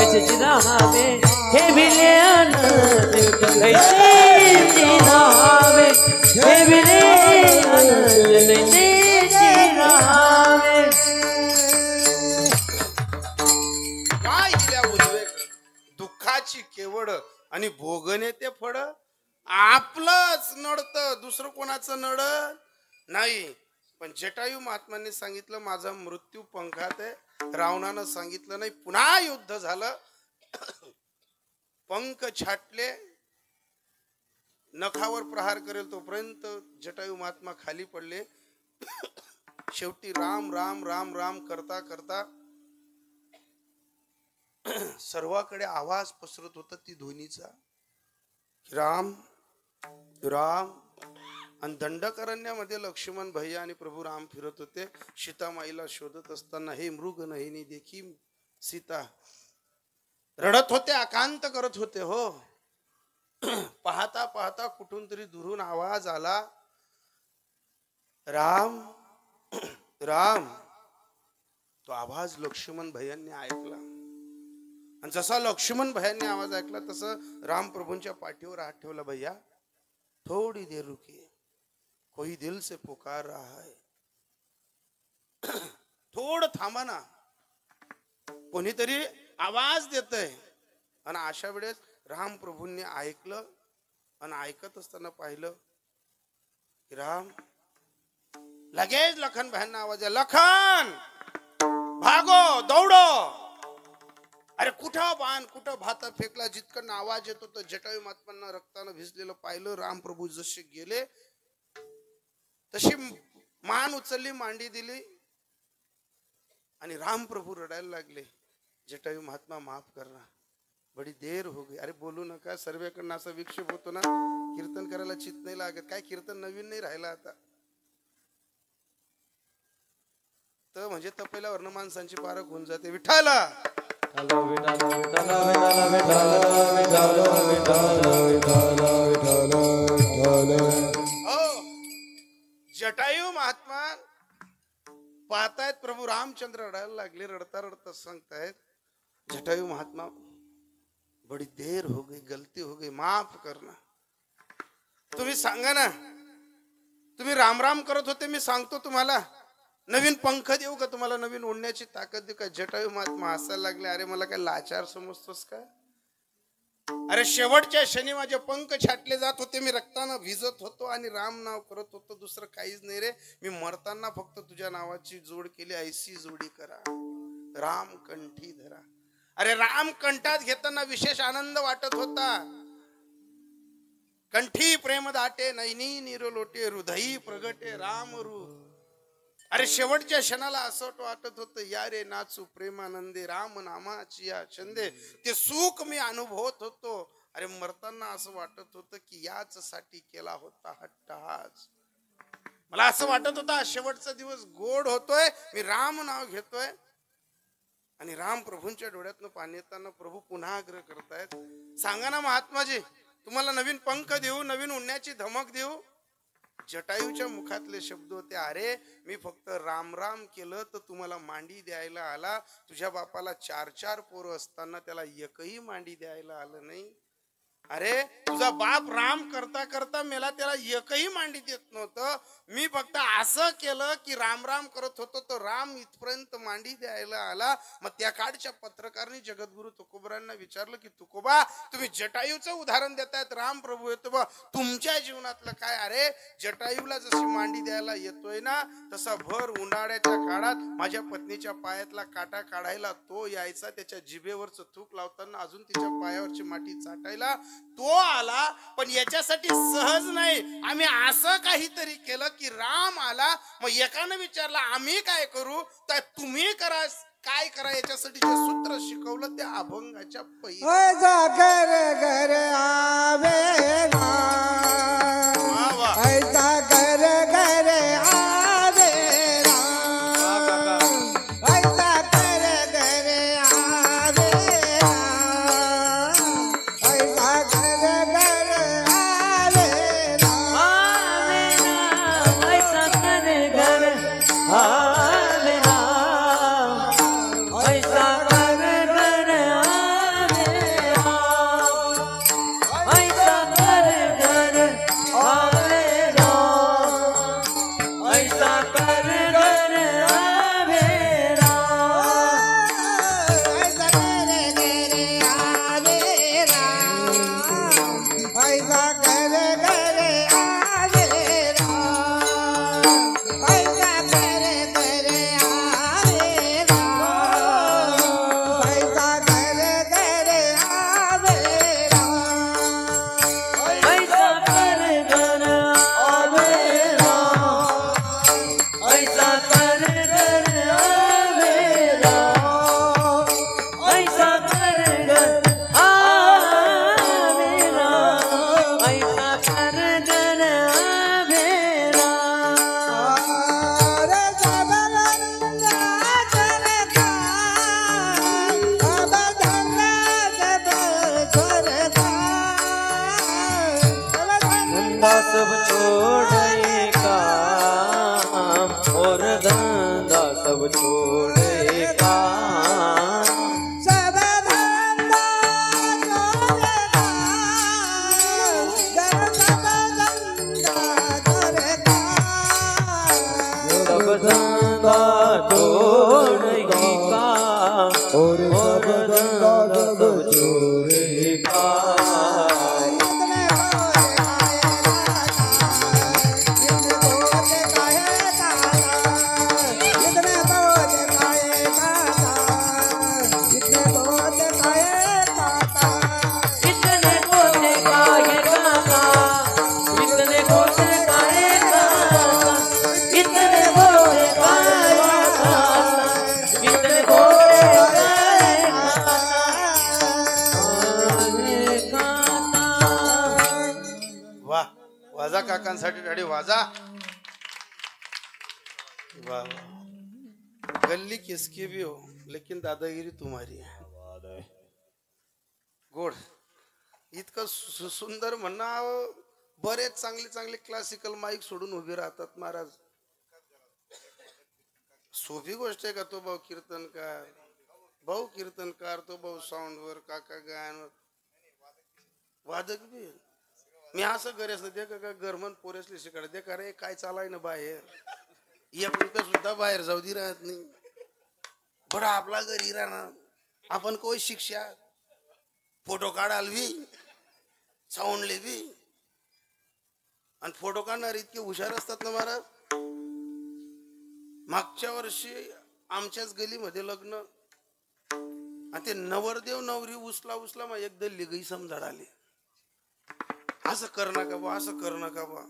ऐशीची राहावे हे विनयानंदे ऐशीची राहावे हे विनयानंदे ऐशीची राहावे काय हिल्या उद्वेग दुःखाची केवळ आणि भोगणे ते फळ आपलंच नडतं दुसरं कोणाचं नड नाही. पण जटायू महात्मांनी सांगितलं माझा मृत्यू पंखात आहे. रावणानं सांगितलं नाही. पुन्हा युद्ध झालं. पंख छाटले नखावर प्रहार करेल तोपर्यंत जटायू महात्मा खाली पडले. शेवटी राम राम राम राम करता करता सर्वाकडे आवाज पसरत होता ती ध्वनीचा राम राम. आणि दंडकारण्यामध्ये लक्ष्मण भैया आणि प्रभू राम फिरत होते. सीतामाईला शोधत असताना हे मृग नहिनी देखी सीता रडत होते आकांत करत होते. हो पाहता पाहता कुठून तरी दुरून आवाज आला राम राम. तो आवाज लक्ष्मण भैयांनी ऐकला आणि जसा लक्ष्मण भैयांनी आवाज ऐकला तसं राम प्रभूंच्या पाठीवर हात ठेवला. भैया थोड़ी देर रुकिए कोई दिल से पुकार रहा है. थोडं थांबा ना कोणीतरी आवाज देतय. आणि अशा वेळेस राम प्रभूंनी ऐकलं आणि ऐकत असताना पाहिलं की राम लगेच लखन भाईंना आवाज आहे लखन भागो दौडो. अरे कुठं बाण कुठं भाता फेकला. जितकं आवाज येतो तर जटायू महात्मांना रक्तानं भिजलेलं पाहिलं. राम प्रभू जसे गेले तशी मान उचलली मांडी दिली आणि राम प्रभू रडायला लागले. जटायू महात्मा माफ करना बड़ी देर हो गई. अरे बोलू नका सर्वेकडनं असा विक्षेप होतो ना. कीर्तन करायला चित नाही लागत. काय कीर्तन नवीन नाही राहिला आता. तर म्हणजे तपेल्यावरनं माणसांची पारख होऊन जाते. विठाला जटायू महात्मा पाहतायत प्रभू रामचंद्र रडायला लागले. रडता रडता सांगतायत जटायू महात्मा बड़ी देर हो गई गलती हो गई माफ करना. तुम्ही सांगा ना तुम्ही राम राम करत होते. मी सांगतो तुम्हाला नवीन पंख देऊ का तुम्हाला नवीन उडण्याची ताकद देऊ का. जटायू महात्मा हसायला लागले. अरे मला काय लाचार समजतोस का. अरे शेवटच्या क्षणी माझे पंख छाटले जात होते. मी रक्तानं भिजत होतो आणि राम नाव करत होतो. दुसरं काहीच नाही रे. मी मरताना फक्त तुझ्या नावाची जोड केली. ऐसी जोडी करा राम कंठी धरा. अरे राम कंठात घेताना विशेष आनंद वाटत होता. कंठी प्रेम दाटे नैनी निरलोटे हृदयी प्रगटे राम रूप. अरे शेवटच्या क्षणाला असं वाटत होतं या रे नाचू प्रेमानंदे राम नामाची या छंदे. ते सुख मी अनुभवत होतो. अरे मरताना असं वाटत होतं की याच साठी केला होता हट्टहास. मला असं वाटत होता शेवटचा दिवस गोड होतोय. मी राम नाव घेतोय. आणि राम प्रभूंच्या डोळ्यातनं पाणी येताना प्रभू पुन्हा आग्रह करतायत सांगा ना महात्माजी तुम्हाला नवीन पंख देऊ नवीन उडण्याची धमक देऊ. जटायूच्या मुखातले शब्द होते अरे मी फक्त राम राम केलं तर तुम्हाला मांडी द्यायला आला. तुझ्या बापाला 4 पोरं असताना त्याला एकही मांडी द्यायला आलं नाही. अरे तुझा बाप राम करता करता मेला, त्याला एकही मांडी देत नव्हतं. मी फक्त असं केलं की राम राम करत होतो, तो राम इथपर्यंत मांडी द्यायला आला. मग त्या काळच्या पत्रकारांनी जगद्गुरु तुकोबांना विचारलं की तुकोबा, तुम्ही जटायूचं उदाहरण देतायत, राम प्रभू येतो बा, तुमच्या जीवनातलं काय? अरे जटायूला जशी मांडी द्यायला येतोय ना, तसा भर उन्हाळ्याच्या काळात माझ्या पत्नीच्या पायातला काटा काढायला तो यायचा, त्याच्या जिभेवरचं थूक लावताना अजून तिच्या पायावरची माती चाटायला तो आला. पण याच्यासाठी सहज नाही, आम्ही असं काहीतरी केलं की राम आला. मग एकानं विचारलं आम्ही काय करू, तर तुम्ही करा, काय करा, याच्यासाठी जे सूत्र शिकवलं त्या अभंगाच्या पहिले घर घर आवे ना, ऐसा घर घर आवे ना, ऐसा घर घर आवे ना, ऐसा घर घर आवे ना, ऐसा कर घर आवे ना, ऐसा कर घर आवे ना, ऐसा कर घर आवे ना, ऐसा कर घर आवे ना. ऐसा घर घर आवे ना, ऐसा घर घर आवे ना, ऐसा घर घर आवे ना, ऐसा घर घर आवे ना, ऐसा कर घर आवे ना, ऐसा कर घर आवे ना, ऐसा कर घर आवे ना, ऐसा कर घर आवे ना. रे सबरंगा चरका, अब धन्ना जब छोड़ता, धंधा सब छोड़े काम, और धंधा सब छोड़े काम. सब धंधा छोड़ता, जब सब धंधा छोड़ता, सब धंधा छोड़ेगी काम, और धंधा सब छोड़ेगा. इतने बोझ खाए काका, इतने बोझ खाए काका, इतने कोटे काहे काका, इतने कोटे काहे काका, इतने कोटे काहे काका, इतने कोटे काहे काका. वा वाजा काकांसाठी गाडी वाजा. वाह वाह, गल्ली किसकी भी हो लेकिन दादागिरी तुम्हारी है. गोड इतकं सुंदर म्हणणं. बरेच चांगले चांगले क्लासिकल माईक सोडून उभे राहतात महाराज. सोपी गोष्ट आहे का? तो भाऊ कीर्तनकार, भाऊ कीर्तनकार, तो भाऊ साऊंडवर, काका गायनवर, वादक बी. मी असं करेस ना, दे का गरमन पोरेसली शिकाड दे का रे, काय चालाय ना बाहेर, एक रुपया सुद्धा बाहेर जाऊ दे राहत नाही. बडा आपला घरी राहणार, आपण कोई शिक्षा फोटो काढाल बी, साऊंडले बी, आणि फोटो काढणार इतके हुशार असतात ना महाराज. मागच्या वर्षी आमच्याच गलीमध्ये लग्न, आणि ते नवरदेव नवरी उचला उचला मग एक दल्ली गई समजाड आली, असं कर नका बा, असं कर नका बा.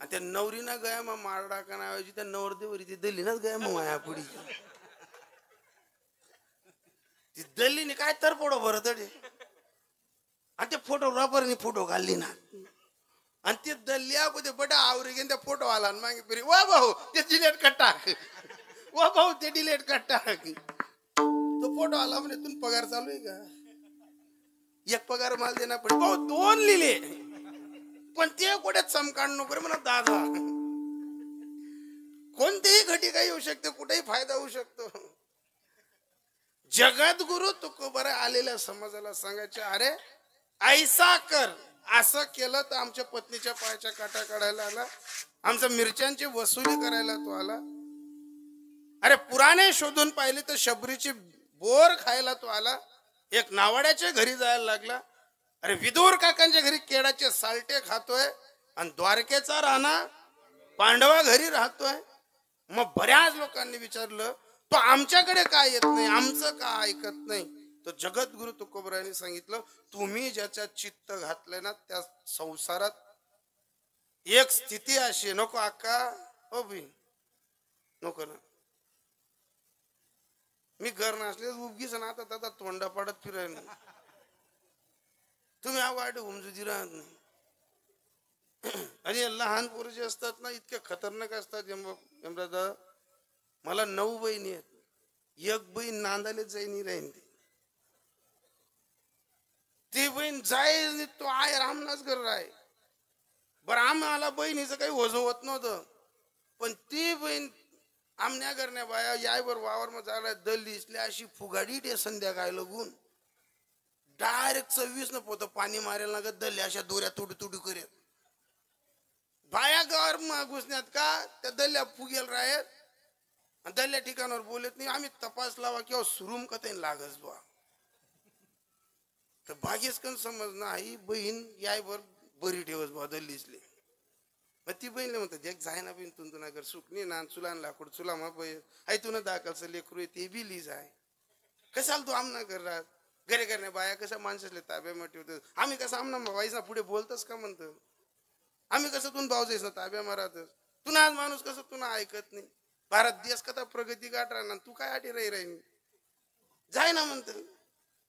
आणि त्या नवरीनं गया मग मार टाकण्याऐवजी त्या नवरदेवरी ती दल्लीनच गया मग माया पुढी. ती दल्लीने काय तर पोडो भरत आणि त्या फोटोग्राफरने फोटो काढली ना, आणि ते दल्ल्या ते बडा आवरी घेऊन त्या फोटो आला मागे फिरी, वा भाऊ ते डिलेट कर टाक, वा भाऊ ते डिलेट कर टाक. तो फोटो आला म्हणजे तुम पगार चालू आहे का? एक पगार माल देणार पडे. भाऊ 2 लिहिले, पण ते कुठे चमकाड नको रे म्हणा दादा. कोणतेही घटी काही येऊ शकते, कुठेही फायदा होऊ शकतो. जगद्गुरु तुकोबारा आलेल्या समाजाला सांगायचे, अरे ऐसा कर असं केलं तर आमच्या पत्नीच्या पायाच्या काटा काढायला आला, आमच्या मिरच्यांची वसुली करायला तो आला. अरे पुराणे शोधून पाहिले तर शबरीची बोर खायला तो आला. एक नावाड्याच्या घरी जायला लागला. अरे विदूर काकांच्या घरी केळाचे साल्टे खातोय आणि द्वारकेचा राणा पांडवा घरी राहतोय. मग बऱ्याच लोकांनी विचारलं तो आमच्याकडे काय येत नाही, आमचं का ऐकत नाही. तर जगद्गुरु तुकोबरायांनी सांगितलं तुम्ही ज्याच्या चित्त घातलंय ना त्या संसारात एक स्थिती अशी नको अक्का हो बी नको ना. मी घर नसले उगीच ना आता तोंडा पाडत फिरायला तुम्ही हा वाट उमजुदी राहत नाही. आणि लहान पोरं जे असतात ना इतके खतरनाक असतात. दादा मला 9 बहिणी आहेत, एक बहीण नांदाले जाईनी राहीन ती बहीण जाय तो आहे रामनाच घर आहे. बरं आम्हाला बहिणीचं काही ओझं होत नव्हतं, पण ती बहीण आमण्या करण्या बाया यायवर वावर मग झाला दल्ली इसली अशी फुगाडी ते संध्याकाळी लगून डायरेक्ट 26 न पोत पाणी मारायला लागत दल्ली अशा दोऱ्या तुडू तुडू करेल. बाया गावर घुसण्यात का त्या दल्ल्या फुगेल राहत आणि दल्ल्या ठिकाणावर बोलत नाही. आम्ही तपास लावा किंवा सुरूम कथा लागच बा तर भाग्यच कन समज नाही बहीण यायवर बरी ठेवस बा दल्लीसले. मग ती बहीण म्हणतात एक जाय ना बहीण तुला घर सुकणी ना चुला लाकूड चुला मग बहीण आई तुला दाखलचं लेकरू ते बी लिज आहे. कशाला तू आमना कर राहत घरे करण्या बाया कशा माणसाले ताब्यामध्ये ठेवतात. आम्ही कसं आमना वाईसा पुढे बोलतच का म्हणतो. आम्ही कसं तुला भाऊ जायस ना ताब्या मारातच तुला आज माणूस कसं तुला ऐकत नाही. भारत देश कथा प्रगती गाठ राहणार तू काय आठी राही जाय ना म्हणत.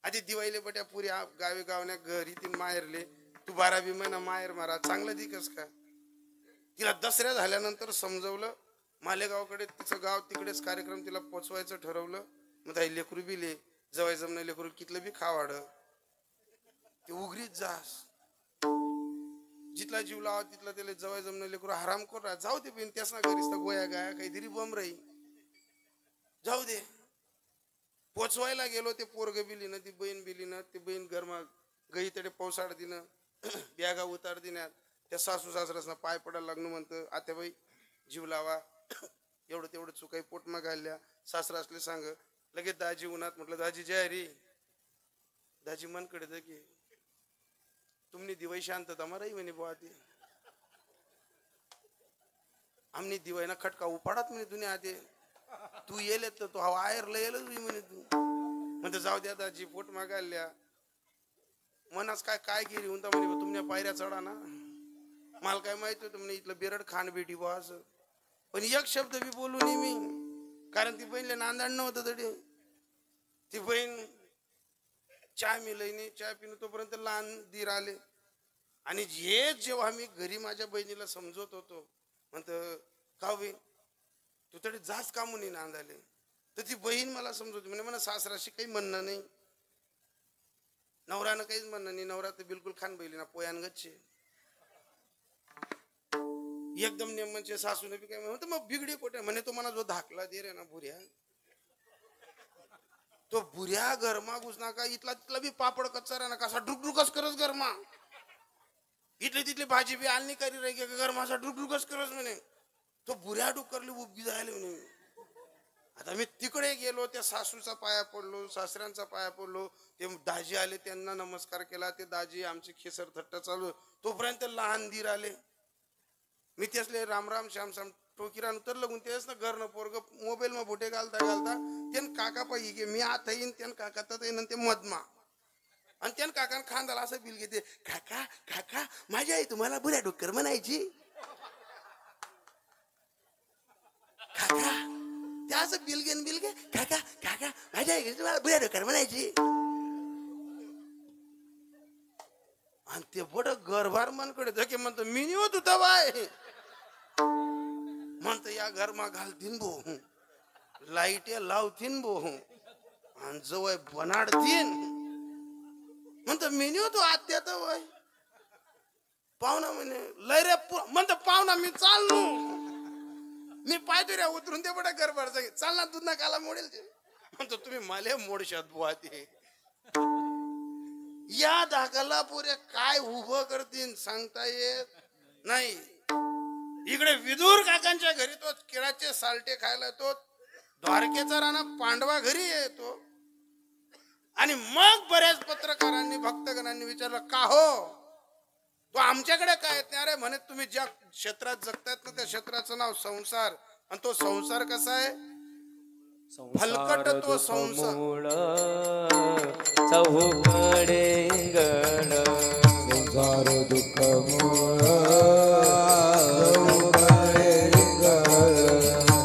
आधी दिवाळीले बट्या पुरी गावे गावण्या घरी तीन माहेरले तू 12 महिना माहेर मारा चांगलं दिकस का. तिला दसऱ्या झाल्यानंतर समजवलं मालेगावकडे तिचं गाव तिकडेच कार्यक्रम तिला पोचवायचं ठरवलं. मग ताई लेकरू बिले जवळ जमणे लेकरू कितलं बी खावाड ते उघडीत जास जिथला जीव लावा तिथला त्याला जवळ जमणे लेकरू हराम कर राहा जाऊ दे बिन त्यास ना करीस गोया गाया काहीतरी बम राही जाऊ दे. पोचवायला गेलो ते पोरग बिली ना ती बहीण बिली ना ती बहीण गरमा गई तडे पावसाळ दिनं बॅगा उतार दिण्यात त्या सासू सासऱ्यासना पाय पडायला लागणं म्हणतं आत्याबाई जीव लावा एवढं तेवढं चुकाई पोटमा घालल्या. सासरा असले सांग लगेच दाजी उन्हात म्हटलं दाजी जय रे दाजी मनकडे द की तुमनी दिवाळी शांतता मराई म्हणे बुवा ते आमनी दिवाळी ना खटका उपाडात म्हणे दुनिया आते तू येले तर तू हवा आयरला येलच म्हणे तू म्हणते जाऊ द्या दाजी पोट मागायल्या मनास काय काय गेली म्हणता म्हणे तुमच्या पायऱ्या चढा ना मला काय माहिती होतं म्हणे इथलं बेरड खाण बेटी बुवा असं. पण एक शब्द बी बोलू नये मी कारण ती बहीणला नांदाण नव्हतं तरी ती बहीण चहा मिळली चहा पिणं तोपर्यंत लहान दीर आले. आणि हे जेव्हा मी घरी माझ्या बहिणीला समजवत होतो म्हणत का बहीण तू तरी जास्त का म्हणून नांदाले तर ती बहीण मला समजवते म्हणे मला सासराशी काही म्हणणं नाही नवरानं काहीच म्हणणं नाही. नवरा तर बिलकुल खान बहिली ना पोयान गच्चे एकदम नेमचे सासूने बी काय म्हणतो मग बिगडी कोठे म्हणे तो मला जो धाकला दे रे ना भुऱ्या तो भुऱ्या गरमा घुसना का इथला तिथला बी पापड कच्चा ना कसा डुकडुकच करस गरमा इथली तिथली भाजी बी आलनी करी राही गरमा असा डुकडुकच करस म्हणे तो भुऱ्या डुकरली उबगी जायला म्हणे. आता मी तिकडे गेलो त्या सासूचा पाया पडलो सासऱ्यांचा पाया पडलो ते दाजी आले त्यांना नमस्कार केला. ते दाजी आमची खेसर थट्टा चालू तोपर्यंत लहान दीर आले. मी त्यासले राम राम श्याम श्याम टोकीरान उतर लगून तेच ना घर न पोरग मोबाईल मा बोटे घालता घालता त्यान काका पाहिजे की मी आता येईन त्यान काका तर येईन ते मधमा आणि त्यान काकान खांदाला असं बिल घेते काका काका माझी आई तुम्हाला बुऱ्या डुक्कर म्हणायची काका त्या असं बिल घे काका काका माझ्या आई तुम्हाला बुऱ्या डुक्कर म्हणायची. आणि ते बड गरभार मनकडे धके म्हणतो मी नाही होत होता बाय म्हणतो या घरमा घालतीन भो लाईट लावतीन भो आणि जवळ बनाडतीन म्हणतो मी नाही होतो आत्या तर वय पाहुणा म्हणे लय रे म्हणतो पाहुणा मी चाललो मी पायतो रे उतरून ते बडा गरभार जागे चालना दूध ना काला मोडेल ते म्हणतो तुम्ही माले मोडशात बुवा ते या धागाला पुरे काय उभं करतील सांगता येत नाही. इकडे विदूर काकांच्या घरी तो केळाचे सालटे खायला येतो, द्वारकेचा राणा पांडवा घरी येतो. आणि मग बऱ्याच पत्रकारांनी भक्तगणांनी विचारलं का हो तो आमच्याकडे काय येत नाही. अरे म्हणे तुम्ही ज्या क्षेत्रात जगतात ना त्या क्षेत्राचं नाव संसार, आणि तो संसार कसा आहे, फलकट तो संसार. चहूकडे गड संसार दुःख मूळ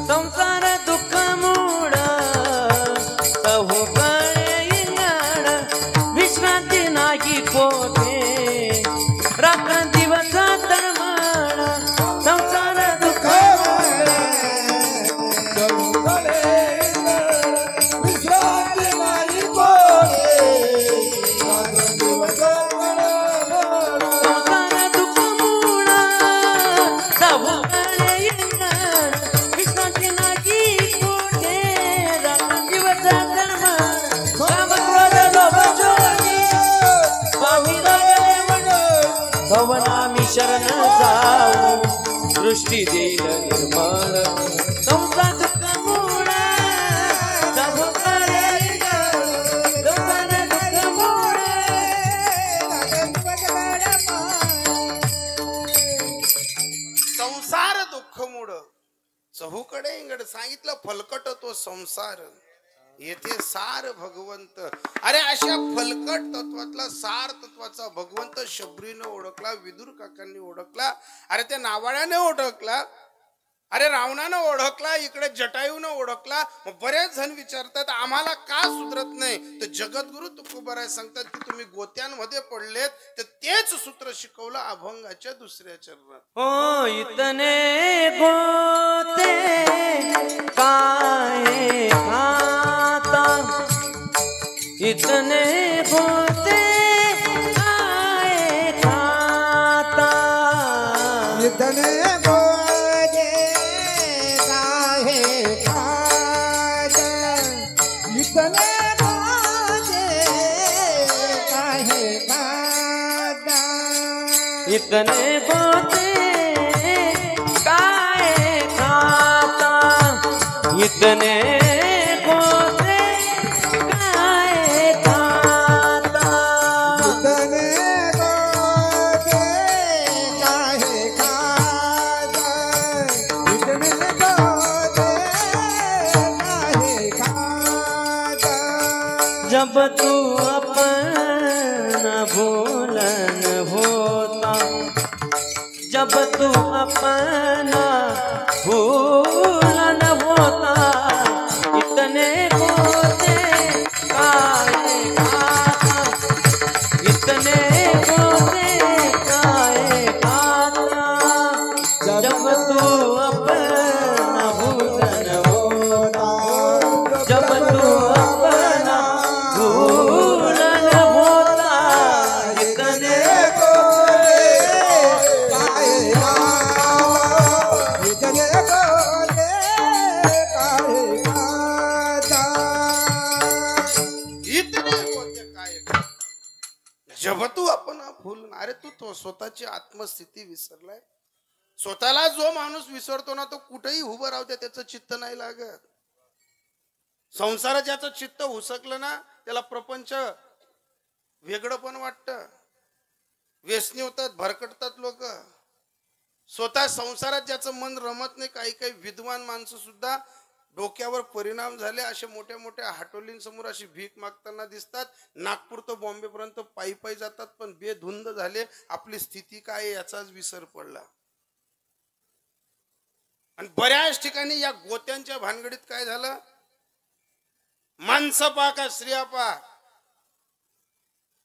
संसार दुःख मूळ चहूकडे गड विश्रांती नाही कोठे रात्र दिवस तळमळ संसार दुःख भवनामी शरण जाऊ दृष्टी देईल निर्मळ संसार दुःख मूळ संसार दुःख मूळ चहूकडे इंगड सांगितलं फलकट तो संसार, येथे सार भगवंत. अरे अशा फलकट तत्वातला सार तत्वाचा भगवंत शबरीनं ओळखला, विदुर काकांनी ओळखला, अरे त्या नावाळ्याने ओळखला, अरे रावणानं ओळखला, इकडे जटायूनं ओळखला. मग बरेच जण विचारतात आम्हाला का सुधरत नाही. तर जगद्गुरु तुकोबाराय सांगतात की तुम्ही गोत्यांमध्ये पडलेत तर तेच सूत्र शिकवलं अभंगाच्या दुसऱ्या चरणात. ओ इतने गोते काय खाता इतने गोते काय खाता इतने गोजे काहे खाजा इतने गोजे काहे खाजा इतने गोते काय खाता इतने गोते काय खाता इतने गोजे काहे खाजा इतने गोजे काहे खाजा जब तू अपना भूलन होता जब तू अपना भूलन होता इतने गोते काय खाता इतने गोते काय खाता जब तू अपना भूलन होता जब तू अपना भूलन होता इतने इतने होते काय जब तू आपण फुल. अरे तू तो स्वतःची आत्मस्थिती विसरलाय. स्वतःला जो माणूस विसरतो ना तो कुठेही उभं राहते त्याचं चित्त नाही लागत. संसारात ज्याचं चित्त हुसकलं ना त्याला प्रपंच वेगळं पण वाटतं, व्यसनी होतात, भरकटतात लोक. स्वतः संसारात ज्याचं मन रमत नाही, काही काही विद्वान माणसं सुद्धा डोक्यावर परिणाम झाले असे मोठ्या मोठ्या हाटोलींसमोर अशी भीक मागताना दिसतात. नागपूर तर बॉम्बे पर्यंत पायी पायी जातात पण बेधुंद झाले. आपली स्थिती काय आहे याचाच विसर पडला. आणि बऱ्याच ठिकाणी या गोत्यांच्या भानगडीत काय झालं, माणसं पा का स्त्रिया पा,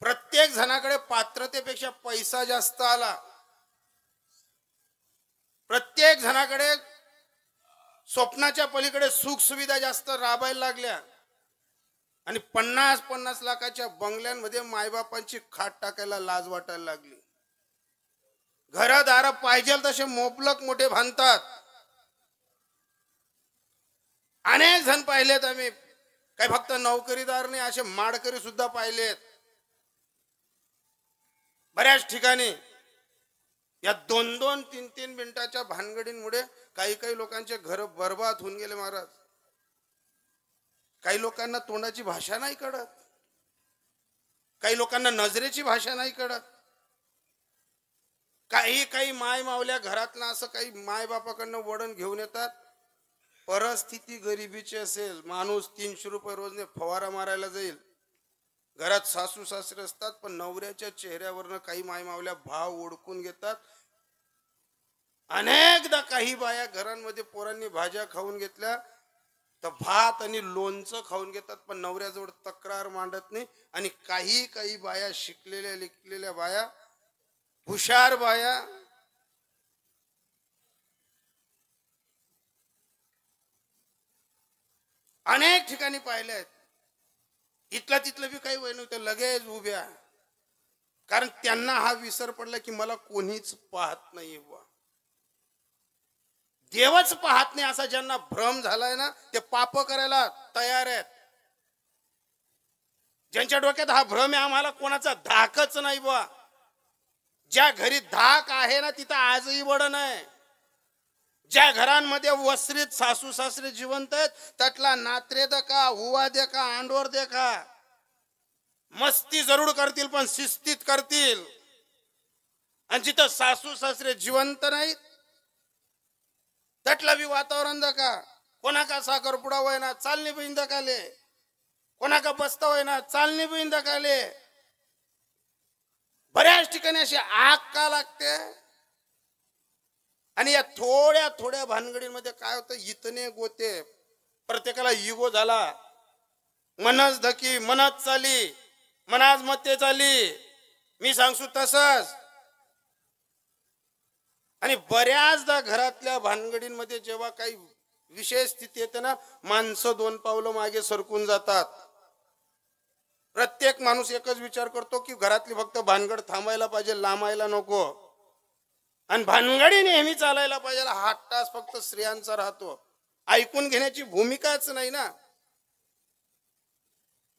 प्रत्येक जणाकडे पात्रतेपेक्षा पैसा जास्त आला. प्रत्येक जणाकडे स्वप्नाच्या पलीकडे सुख सुविधा जास्त राबायला लागल्या. आणि 50-50 लाखाच्या बंगल्यांमध्ये मायबापांची खाट टाकायला लाज वाटायला लागली. घरदार पाहिजे तसे मोबलक मोठे बांधतात. अनेक जण पाहिलेत आम्ही, काही फक्त नोकरीदार नाही असे माडकरी सुद्धा पाहिलेत. बऱ्याच ठिकाणी या 2-2, 3-3 मिनिटाच्या भानगडींमुळे काही काही लोकांचे घर बर्बाद होऊन गेले महाराज. काही लोकांना तोंडाची भाषा नाही कळत, काही लोकांना नजरेची भाषा नाही कळत. काही काही माय मावल्या घरातला असं काही माय बापाकडनं वडण घेऊन येतात. परिस्थिती गरिबीची असेल, माणूस 300 रुपये रोजने फवारा मारायला जाईल. घरात सासू सासरे असतात, पण नवऱ्याच्या चेहऱ्यावरनं काही माय मावल्या भाव ओळखून घेतात. अनेकदा काही बाया घरांमध्ये पोरांनी भाज्या खाऊन घेतल्या तर भात आणि लोणचं खाऊन घेतात, पण नवऱ्याजवळ तक्रार मांडत नाही. आणि काही काही बाया शिकलेल्या लिखलेल्या बाया, हुशार बाया, अनेक ठिकाणी पाहिले आहेत. इथलं तिथलं बी काही वय नव्हतं, लगेच उभ्या. कारण त्यांना हा विसर पडला की मला कोणीच पाहत नाही बुवा, देवच पाहत नाही असा ज्यांना भ्रम झालाय ना, ते पाप करायला तयार आहेत. ज्यांच्या डोक्यात हा भ्रम आहे आम्हाला कोणाचा धाकच नाही बुवा, ज्या घरी धाक आहे ना तिथं आजही वडण आहे. ज्या घरांमध्ये वस्त्रित सासू सासरे जिवंत आहेत त्यातला नात्रे का, हुवा दे का, आंडोर दे का, मस्ती जरूर करतील पण शिस्तीत करतील. आणि जिथं सासू सासरे जिवंत नाहीत त्यातला बी वातावरण का, कोणा का साखरपुडा होय ना चालणी बिंद काले, कोणा का बसता होय ना चालणी बिंद काले. बऱ्याच ठिकाणी अशी आग का लागते. आणि या थोड्या थोड्या भानगडीमध्ये काय होतं, इतने गोते, प्रत्येकाला इगो झाला, मनच धकी, मनच चाली, मनाज मते चाली, मी सांगसू तसंच. आणि बऱ्याचदा घरातल्या भानगडींमध्ये जेव्हा काही विशेष स्थिती येते ना, माणसं 2 पावलं मागे सरकून जातात. प्रत्येक माणूस एकच विचार करतो की घरातली फक्त भानगड थांबायला पाहिजे, लांबायला नको. आणि भानगडी नेहमी चालायला पाहिजे. 8 तास फक्त स्त्रियांचा राहतो, ऐकून घेण्याची भूमिकाच नाही ना.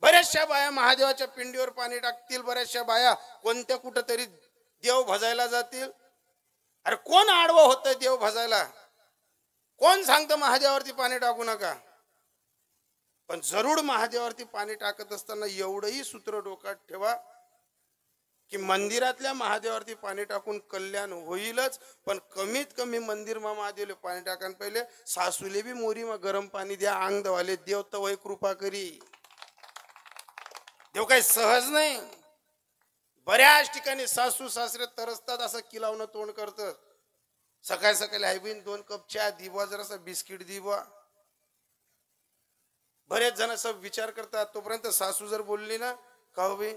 बऱ्याचशा बाया महादेवाच्या पिंडीवर पाणी टाकतील, बऱ्याचशा बाया कोणत्या कुठं तरी देव भजायला जातील. अरे कोण आडवं होतं देव भजायला? कोण सांगतं महादेवावरती पाणी टाकू नका? पण जरूर महादेवावरती पाणी टाकत असताना एवढंही सूत्र डोक्यात ठेवा की मंदिरातल्या महादेवावरती पाणी टाकून कल्याण होईलच, पण कमीत कमी मंदिर मा महादेवले पाणी टाकान पहिले सासूले बी मोरी मा गरम पाणी द्या, अंग दवाले. देव तर वय कृपा करी. देव काही सहज नाही. बऱ्याच ठिकाणी सासू सासरे तरसतात, असं किलावणं तोंड करतं. सकाळी सकाळी आई बहीण 2 कप चहा दिवा, जरासा बिस्किट दिवा. बरेच जण सब विचार करतात. तोपर्यंत सासू जर बोलली ना, का हो बाई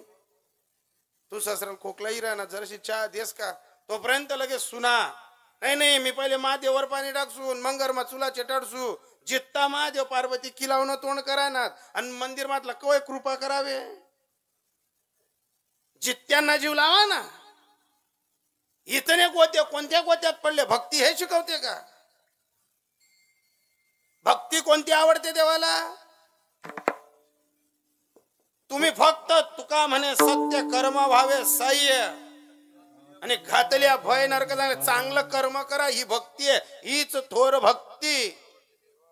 तू सासऱ्याला खोकलाही राहणार, जराशी चहा देस का, तोपर्यंत लगेच सुना, नाही नाही मी पहिले महादेवावर पाणी टाकसून मग गरमा चुला चेटाडसू. जित्ता महादेव पार्वती किलावणं तोंड करायनात आणि मंदिर मातला कवय कृपा करावे. जित्यांना जीव लावा ना. इतने गोते कोणत्या गोत्यात पडले? भक्ती हे शिकवते का? भक्ती कोणती आवडते देवाला? तुम्ही फक्त तुका म्हणे सत्य कर्म व्हावे सह्य आणि घातल्या भय नरक जाणे, चांगलं कर्म करा, ही भक्ती आहे. हीच थोर भक्ती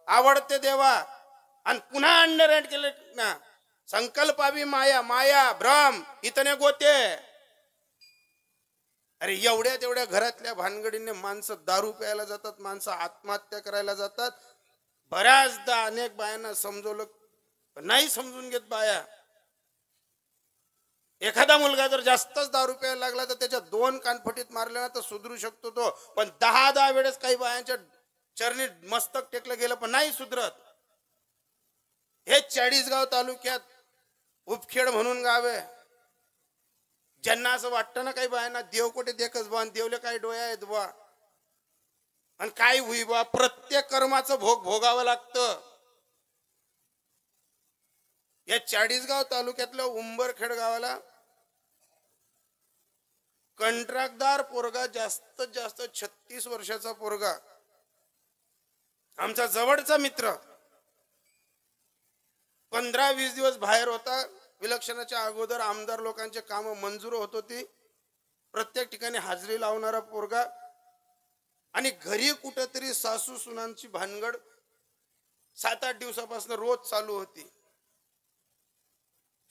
आवडते देवा. आणि पुन्हा अंडररेट केले ना, संकल्पावी माया, माया भ्रम, इतने गोते. अरे एवढ्या तेवढ्या घरातल्या भानगडीने माणसं दारू प्यायला जातात, माणसं आत्महत्या करायला जातात. बऱ्याचदा अनेक बायांना समजवलं, नाही समजून घेत बाया. एखादा मुलगा जर जास्तच दारू प्यायला लागला तर त्याच्या 2 कानफटीत मारल्या ना तर सुधरू शकतो तो. पण 10 वेळेस काही बायांच्या चरणी मस्तक टेकलं गेलं पण नाही सुधरत. हे 40गाव तालुक्यात उपखेड म्हणून गाव आहे. ज्यांना असं वाटतं ना काही बायांना देव कुठे देखच बा, देवले काही डोळ्या आहेत बा, आणि काय होई बा, प्रत्येक कर्माचं भोग भोगावं लागतं. या 40गाव तालुक्यातल्या उंबरखेड गावाला कंत्राटदार पोरगा, जास्तीत जास्त 36 वर्षाचा पोरगा, आमचा जवळचा मित्र, 15-20 दिवस बाहेर होता. विलक्षणाच्या अगोदर आमदार लोकांचे काम मंजूर होत होती. प्रत्येक ठिकाणी हाजरी लावणारा पोरगा, आणि घरी कुठेतरी सासू सुनांची भानगड 7-8 दिवसापासून रोज चालू होती.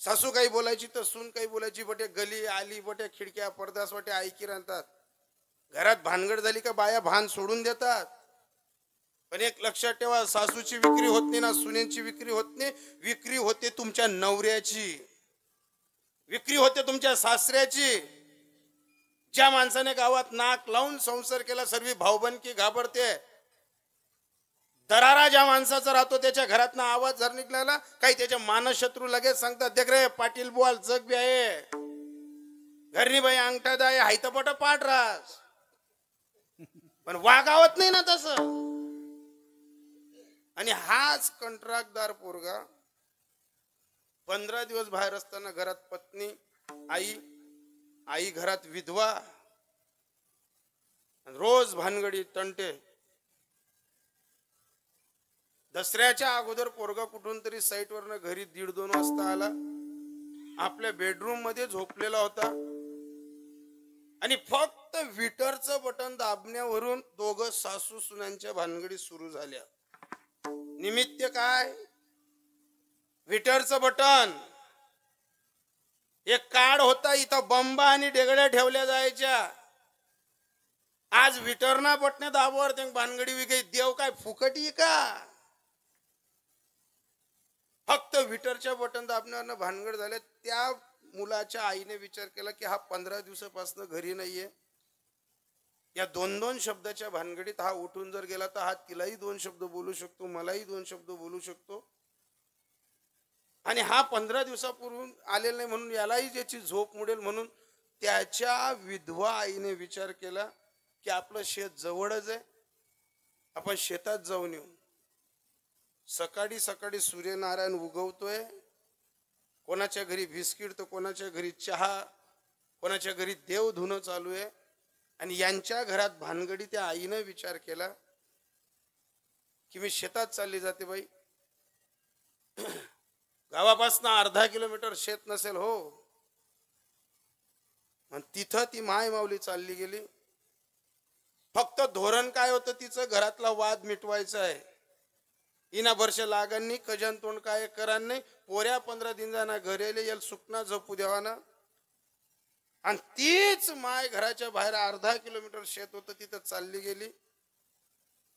सासू काही बोलायची तर सून काही बोलायची. बटे गली आली, बटे खिडक्या पडदास वाटे ऐकी राहतात. घरात भानगड झाली का बाया भान सोडून देतात. पण एक लक्षात ठेवा, सासूची विक्री होत नाही ना सुनेची विक्री होत नाही. विक्री होते तुमच्या नवऱ्याची, विक्री होते तुमच्या सासऱ्याची. ज्या माणसाने गावात नाक लावून संसार केला सर्व भाऊबंदकी घाबरते. दरारा ज्या माणसाचा राहतो त्याच्या घरातनं आवाज जर निघाला काही त्याच्या मानशत्रू लगेच सांगतात, देख रे पाटील बोल जग बी आहे, घरनी बाई अंगठा दाय हायतपट पाठ रास. पण वागावत नाही ना तसं. आणि हाच कंत्राटदार पोरगा 15 दिवस बाहेर असताना घरात पत्नी, आई घरात विधवा, रोज भानगडी तंटे. दसऱ्याच्या अगोदर पोरगा कुठून तरी साईट वरनं घरी 1:30-2 वाजता आला. आपल्या बेडरूम मध्ये झोपलेला होता आणि फक्त व्हीटरचं बटन दाबण्यावरून दोघं सासू सुनांच्या भानगडी सुरू झाल्या. निमित्त काय? व्हीटरचं बटन. एक कार्ड होता, इथं बंबा आणि डेगड्या ठेवल्या जायच्या. आज व्हीटरना बटणे दाबावर ते भानगडी विकाई. देव काय फुकटी का? फक्त व्हीटरच्या बटन दाबण्यावर भानगड झाल्या. त्या मुलाच्या आईने विचार केला की हा 15 दिवसापासून घरी नाहीये. या 2-2 शब्दाच्या भानगडीत हा उठून जर गेला तर हा तिलाही 2 शब्द बोलू शकतो, मलाही 2 शब्द बोलू शकतो. आणि हा 15 दिवसापूर्वी आलेला नाही म्हणून यालाही ज्याची झोप मोडेल म्हणून त्याच्या विधवा आईने विचार केला की आपलं शेत जवळच आहे, आपण शेतात जाऊन येऊ. सकाळी सकाळी सूर्यनारायण उगवतोय. कोणाच्या घरी बिस्किट तर कोणाच्या घरी चहा, कोणाच्या घरी देव धुणं चालू आहे. आणि यांच्या घरात भानगडी. त्या आईनं विचार केला की मी शेतात चालली जाते बाई. गावापासून अर्धा किलोमीटर शेत नसेल हो. आणि तिथं ती माय माऊली चालली गेली. फक्त धोरण काय होतं तिचं, घरातला वाद मिटवायचा आहे. इना वर्ष लागांनी कजन तोंड काय करान नाही. पोऱ्या 15 दिन जाना घरेले येल सुकना झोपू देवाना. आणि तीच माय घराच्या बाहेर अर्धा किलोमीटर शेत होतं तिथं चालली गेली.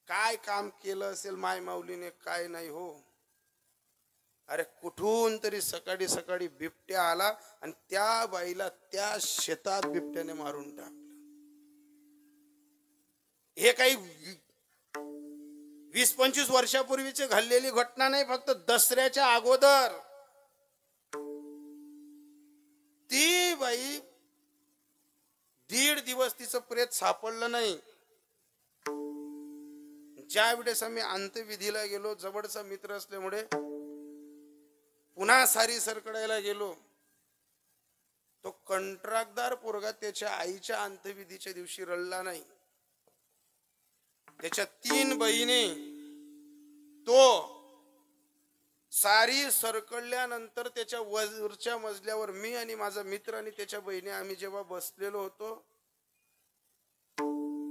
काय काम केलं असेल माय माऊलीने काय नाही हो. अरे कुठून तरी सकाळी सकाळी बिबट्या आला आणि त्या बाईला त्या शेतात बिबट्याने मारून टाकलं. हे काही 20-25 वर्षापूर्वीची घडलेली घटना नाही. फक्त दसऱ्याच्या अगोदर ती बाई 1.5 दिवस तिचं प्रेत सापडलं नाही. ज्या वेळेस आम्ही अंत्यविधीला गेलो, जवळचा मित्र असल्यामुळे पुन्हा सारी सरकडायला गेलो. तो कंत्राटदार पोरगा त्याच्या आईच्या अंत्यविधीच्या दिवशी रडला नाही. त्याच्या 3 बहिणी. तो सारी सरकळल्यानंतर त्याच्या वरच्या मजल्यावर मी आणि माझा मित्र आणि त्याच्या बहिणी आम्ही जेव्हा बसलेलो होतो,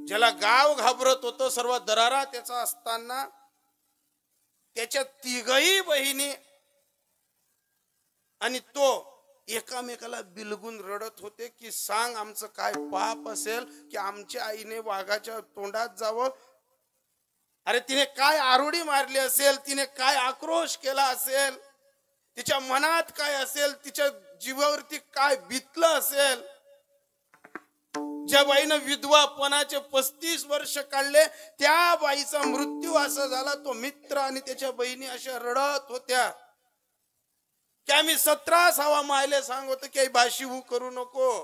ज्याला गाव घाबरत होतं, सर्व दरारा त्याचा असताना त्याच्या 3घही बहिणी आणि तो एकामेकाला बिलगून रडत होते की सांग आमचं काय पाप असेल की आमच्या आईने वाघाच्या तोंडात जावं. अरे तिने काय आरोडी मारली असेल, तिने काय आक्रोश केला असेल, तिच्या मनात काय असेल, तिच्या जीवावरती काय बितलं असेल. ज्या बाईनं विधवापणाचे 35 वर्ष काढले त्या बाईचा मृत्यू असा झाला. तो मित्र आणि त्याच्या बहिणी अशा रडत होत्या की आम्ही 17 हवा मायले सांगतो की भाषी करू नको.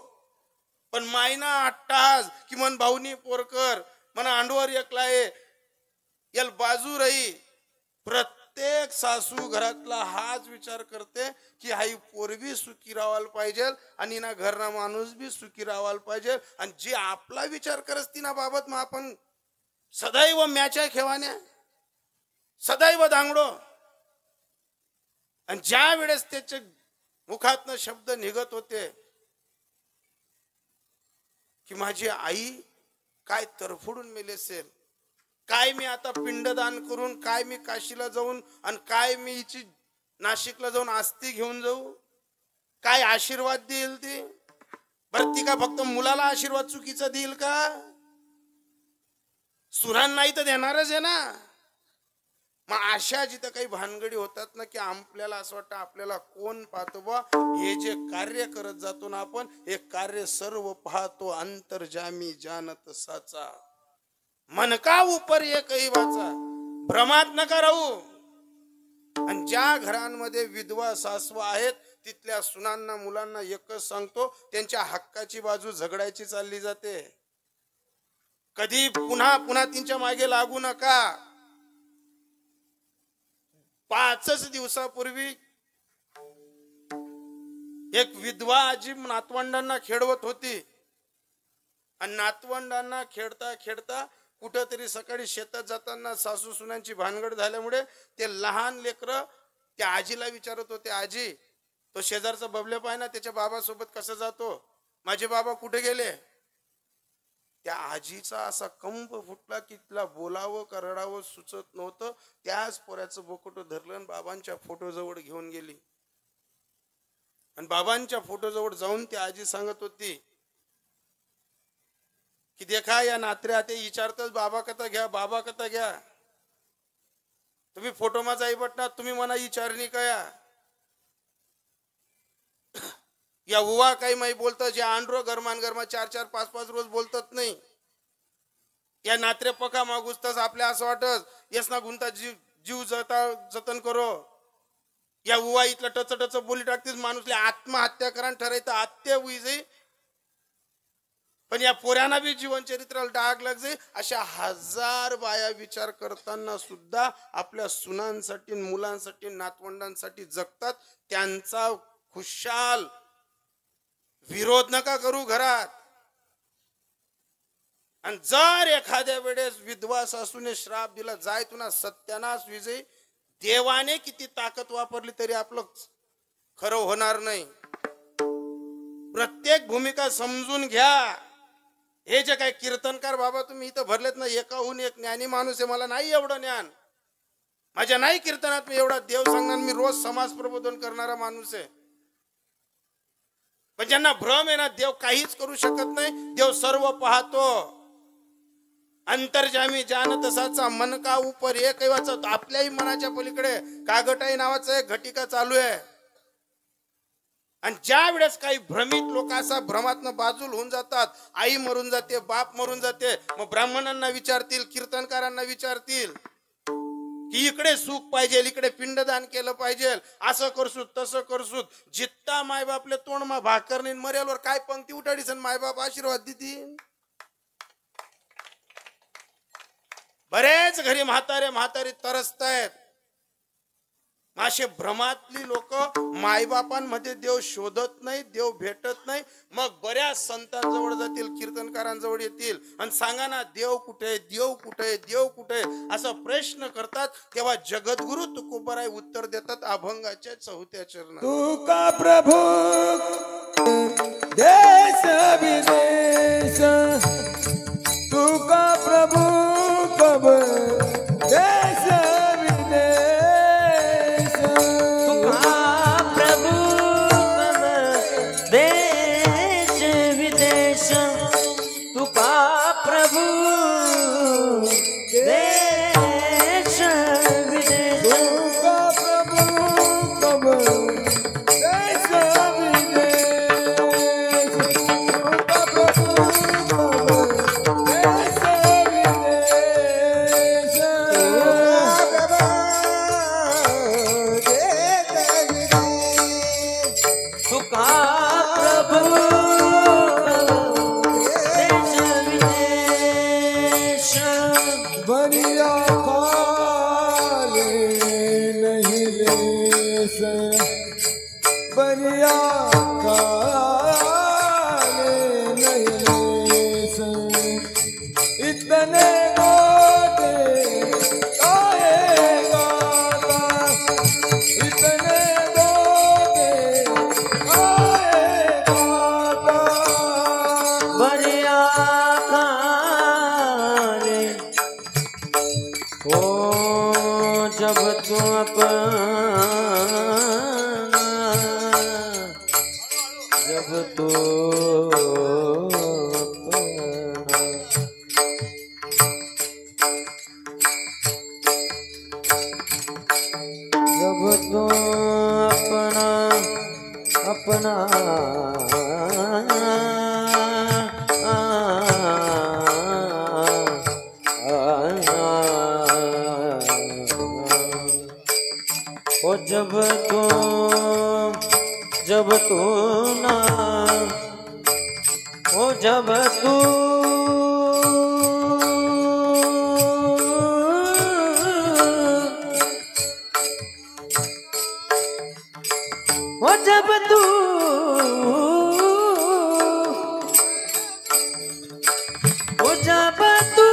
पण मायना अट्टास कि मन भाऊनी पोरकर मना अंडवर एकलाय यल बाजू रही. प्रत्येक सासू घरातला हाच विचार करते की हाई पोरगी सुखी राहायला पाहिजे आणि ना घरना माणूस बी सुखी राहायला पाहिजे. आणि जे आपला विचार करत ना बाबत मग आपण सदैव म्याच्या खेवान्या, सदैव दांगडो. आणि ज्या वेळेस त्याच्या मुखातनं शब्द निघत होते की माझी आई काय तरफडून मेली असेल, काय मी आता पिंडदान करून, काय मी काशीला जाऊन आणि काय मी हिची नाशिकला जाऊन आस्ती घेऊन जाऊ, काय आशीर्वाद देईल ती? बरं ती का फक्त मुलाला आशीर्वाद चुकीचा देईल का? सुरांनाही तर देणारच आहे ना. मग अशा जिथं काही भानगडी होतात ना, की आपल्याला असं वाटतं आपल्याला कोण पाहतो बा, हे जे कार्य करत जातो ना आपण, हे कार्य सर्व पाहतो अंतर्जामी जानत साचा, मन का उपर एकही वाचा. भ्रमात नका राहू. आणि ज्या घरांमध्ये विधवा सासवा आहेत तिथल्या सुनांना मुलांना एकच सांगतो, त्यांच्या हक्काची बाजू झगडायची चालली जाते. कधी पुन्हा पुन्हा त्यांच्या मागे लागू नका. 5 दिवसापूर्वी एक विधवा आजी नातवंडांना खेळवत होती आणि नातवंडांना खेळता खेळता कुठंतरी सकाळी शेतात जाताना सासू सुनांची भानगड झाल्यामुळे ते लहान लेकरं त्या आजीला विचारत होते, आजी तो शेजारचा बबले पाय ना, त्याच्या बाबासोबत कसं जातो, माझे बाबा कुठे गेले? त्या आजीचा असा कंप फुटला की तिला बोलावं का रडावं सुचत नव्हतं. त्याच पोऱ्याचं बोकटं धरलं आणि बाबांच्या फोटो जवळ घेऊन गेली. आणि बाबांच्या फोटो जवळ जाऊन ती आजी सांगत होती की देखा या नात्र्या ते विचारतच बाबा कथा घ्या, बाबा कथा घ्या. तुम्ही फोटो माझा आई बटना, तुम्ही मना विचारणी कया या उवा काही माही बोलतात, जे आंड्रो गरमान गरमा 4-4, 5-5 रोज बोलतात नाही. या नात्रे पका मागुसताच आपल्या असं वाटत येस ना गुंता जीव जतन करो. या उवा इथलं टच बोली टाकतेच माणूसले आत्महत्या करा ठरायचं आत्या उई. पण या पोऱ्यांना बी जीवन चरित्राला डाग लाग जाई. अशा 1000 बाया विचार करताना सुद्धा आपल्या सुनांसाठी, मुलांसाठी, नातवंडांसाठी जगतात. त्यांचा खुशाल विरोध नका करू घरात. आणि जर एखाद्या वेळेस विधवा सासूने श्राप दिला, जाय तुला सत्यानाश विजयी, देवाने किती ताकद वापरली तरी आपलं खरं होणार नाही. प्रत्येक भूमिका समजून घ्या. हे जे काय कीर्तनकार बाबा तुम्ही इथं भरलेत ना, एकाहून एक ज्ञानी माणूस आहे. मला नाही एवढं ज्ञान, माझ्या नाही कीर्तनात मी एवढा देव सांगणार. मी रोज समाज प्रबोधन करणारा माणूस आहे. पण ज्यांना भ्रम आहे ना, देव काहीच करू शकत नाही, देव सर्व पाहतो. अंतर्जामी जानत साचा, मन का उपर एक वाचत. आपल्याही मनाच्या पलीकडे कागटाई नावाचं एक घटिका चालू आहे. आणि ज्या वेळेस काही भ्रमित लोक असा भ्रमातनं बाजूल होऊन जातात, आई मरून जाते, बाप मरून जाते, मग ब्राह्मणांना विचारतील, कीर्तनकारांना विचारतील की इकडे सुख पाहिजे, इकडे पिंडदान केलं पाहिजे, असं करसूत तसं करसूत. जित्ता मायबापले तोंड मा भाकर नाही, मर्यालवर काय पंक्ती उठाडीस मायबाप आशीर्वाद देतील. बरेच घरी म्हातारी तरसतायत. असे भ्रमातली लोक मायबापांमध्ये देव शोधत नाही, देव भेटत नाही. मग बऱ्याच संतांजवळ जातील, कीर्तनकारांजवळ येतील आणि सांगा ना देव कुठे, देव कुठे, देव कुठे असा प्रश्न करतात. तेव्हा जगद्गुरु तुकोबाराय उत्तर देतात अभंगाच्या 4थ्या चरणात. तू का प्रभू देश विदेश, तू का प्रभू कब देश बनिया जब तू जब तू अपना ओ जब तू ना ओ जब तू ओ जब तू ओ जब तू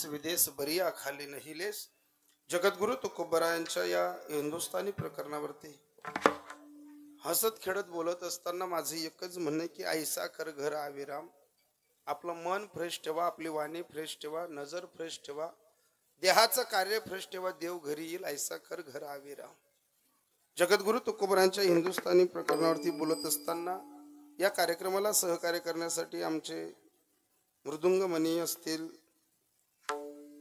विदेश बरिया खाली नाही लेस. जगद्गुरु तुकोबरायांच्या या हिंदुस्थानी प्रकरणावरती हसत खेळत बोलत असताना माझे एकच म्हणणे की ऐसा कर घर आविराम. आपलं मन फ्रेश ठेवा, आपली वाणी फ्रेश ठेवा, नजर फ्रेश ठेवा, देहाचं कार्य फ्रेश ठेवा, देव घरी येईल. ऐसा कर घर आविराम. जगद्गुरु तुकोबरायांच्या हिंदुस्थानी प्रकरणावरती बोलत असताना या कार्यक्रमाला सहकार्य करण्यासाठी आमचे मृदुंगमणी असतील,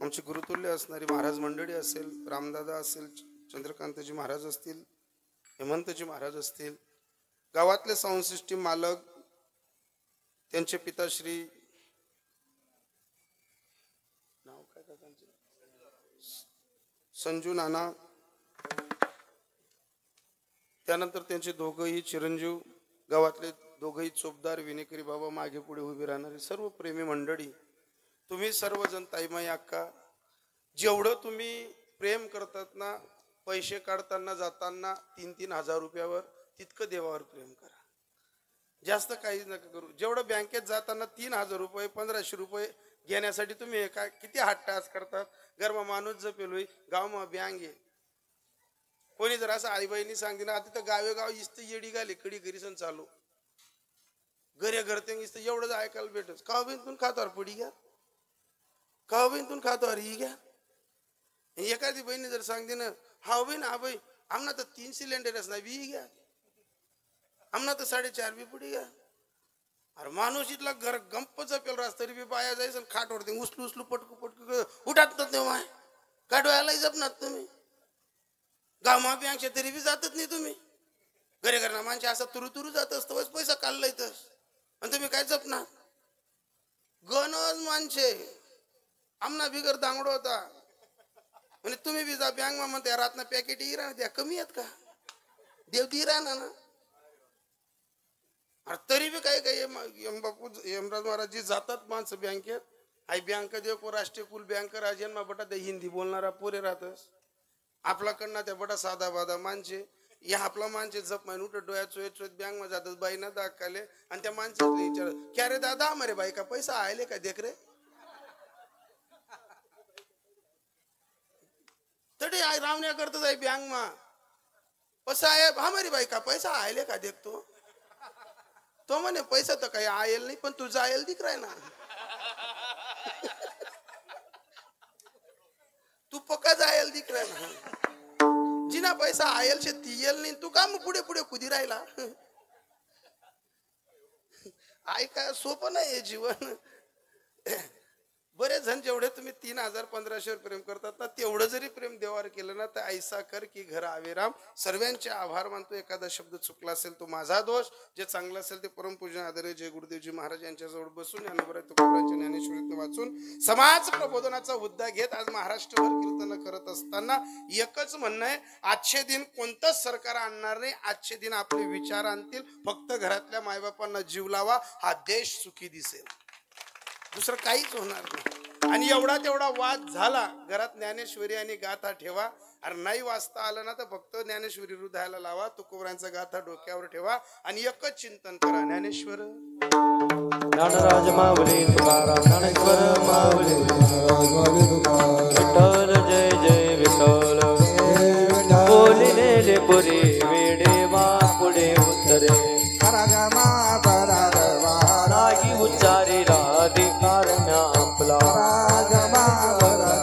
आमचे गुरुतुल्य असणारी महाराज मंडळी असेल, रामदादा असेल, चंद्रकांतजी महाराज असतील, हेमंतजी महाराज असतील, गावातले साऊंड सिस्टीम मालक, त्यांचे पिताश्री नाव काय का त्यांचे संजू नाना, त्यानंतर त्यांचे दोघंही चिरंजीव, गावातले दोघंही चोपदार विनेकरी बाबा, मागे पुढे उभी राहणारी सर्व प्रेमी मंडळी, तुम्ही सर्वजण, ताईमाई अक्का, जेवढं तुम्ही प्रेम करतात ना, पैसे काढताना जाताना 3-3 हजार रुपयावर, तितकं देवावर प्रेम करा. जास्त काही नका करू. जेवढं बँकेत जाताना 3,000 रुपये 1,500 रुपये घेण्यासाठी तुम्ही काय किती हट्टास करतात. गरमा माणूस जपेलोय गावमा बँक आहे. कोणी जर असं आई बहिणी सांगते ना, आता तर गावेगाव इस्त येडी गाली कडी घरीसन चालू घरे घरते इस्त एवढंच ऐकायला भेटत. का बिनतून खातावर पडी घ्या, का बिनतून खातावर ही घ्या. एखादी बहिणी जर सांगते ना, हा बहीण हा बाई आमना तर 3 सिलेंडरच नाही बी घ्या, आमना तर 4.5 बी पुढे घ्या. अरे माणूस इथला घर गंप जपेल रास तरी बी बाया जायचं खाटवरते उचलू उचलू पटकू पटकू उठात तेव्हा काढवायलाही जपणार तुम्ही. गावमा बँकच्या तरी बी जातच नाही तुम्ही. घरे घरना माणसे असं तुरु तुरु जात असतं, पैसा काढला इथं आणि तुम्ही काय जपणार. गणच माणसे आमना बिगर दांगडो होता म्हणजे तुम्ही बी जा बँक मा म्हणते रातना पॅकेट इरा द्या कमी आहेत का देव दी राहणार ना अरे तरी बी काय काय बापू यमराज महाराज जी जातात माणसं बँकेत आई बँक देखो राष्ट्रीय कुल बँक राजन मा बटा ते हिंदी बोलणारा पोरे राहतस आपल्याकडनं त्या बटा साधा बाधा माणसे या आपला माणसे जप मान उठ डोळ्या चोयत चोयत बँक मा जातात बाई ना दाखले आणि त्या माणसाला विचार क्या रे दादा अरे बाई का पैसा आयले का देख रे तरी रावण्या करतात आहे बँक मा पैसा आहे हमारी बाई का पैसा आयले का देखतो तो म्हणे पैसा तर काही आयल नाही पण तुझा आयल दिख राय ना तू पक्का जायल दिख राय ना जिना पैसा आयल शे तियल नाही तू का मग पुढे पुढे कुदी राहिला ऐका सोपं नाही जीवन बरेच जण जेवढे तुम्ही 3,000-1,500 प्रेम करतात ना तेवढं जरी प्रेम देवावर केलं ना तर ऐसा कर की घर आवे राम सर्वांचे आभार मानतो एखादा शब्द चुकला असेल तो माझा दोष जे चांगलं असेल ते परमपूजन आदरणीय जय गुरुदेवजी महाराज यांच्याजवळ बसून ज्ञानोबा तुकोबांच्या ज्ञानेश्वरीतून वाचून समाज प्रबोधनाचा मुद्दा घेत आज महाराष्ट्रभर कीर्तन करत असताना एकच म्हणणं आहे आजचे दिन कोणतंच सरकार आणणार नाही आजचे दिन आपले विचार आणतील फक्त घरातल्या मायबापांना जीव लावा हा देश सुखी दिसेल दुसरं काहीच होणार नाही आणि एवढा तेवढा वाद झाला घरात ज्ञानेश्वरी आणि गाथा ठेवा अरे नाही वाचता आलं ना तर फक्त ज्ञानेश्वरी हृदयाला लावा तुकोबांचा गाथा डोक्यावर ठेवा आणि एकच चिंतन करा ज्ञानेश्वर ज्ञानराज माऊली तुकाराम ज्ञानेश्वर माऊली विठ्ठल जय जय विठ्ठल बोलिले पुरी वेडे वा पुढे उत्तरे नाही उच्चारी राधिकार आपला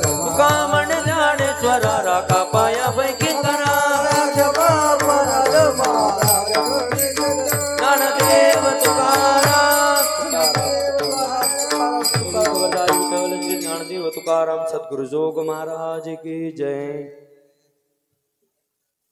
तुका म्हण ज्ञानेश्वरा राखा पायापैकी करा ज्ञानदेव तुकाराम ज्ञानदेव तुकाराम सद्गुरु जोग महाराज की जय।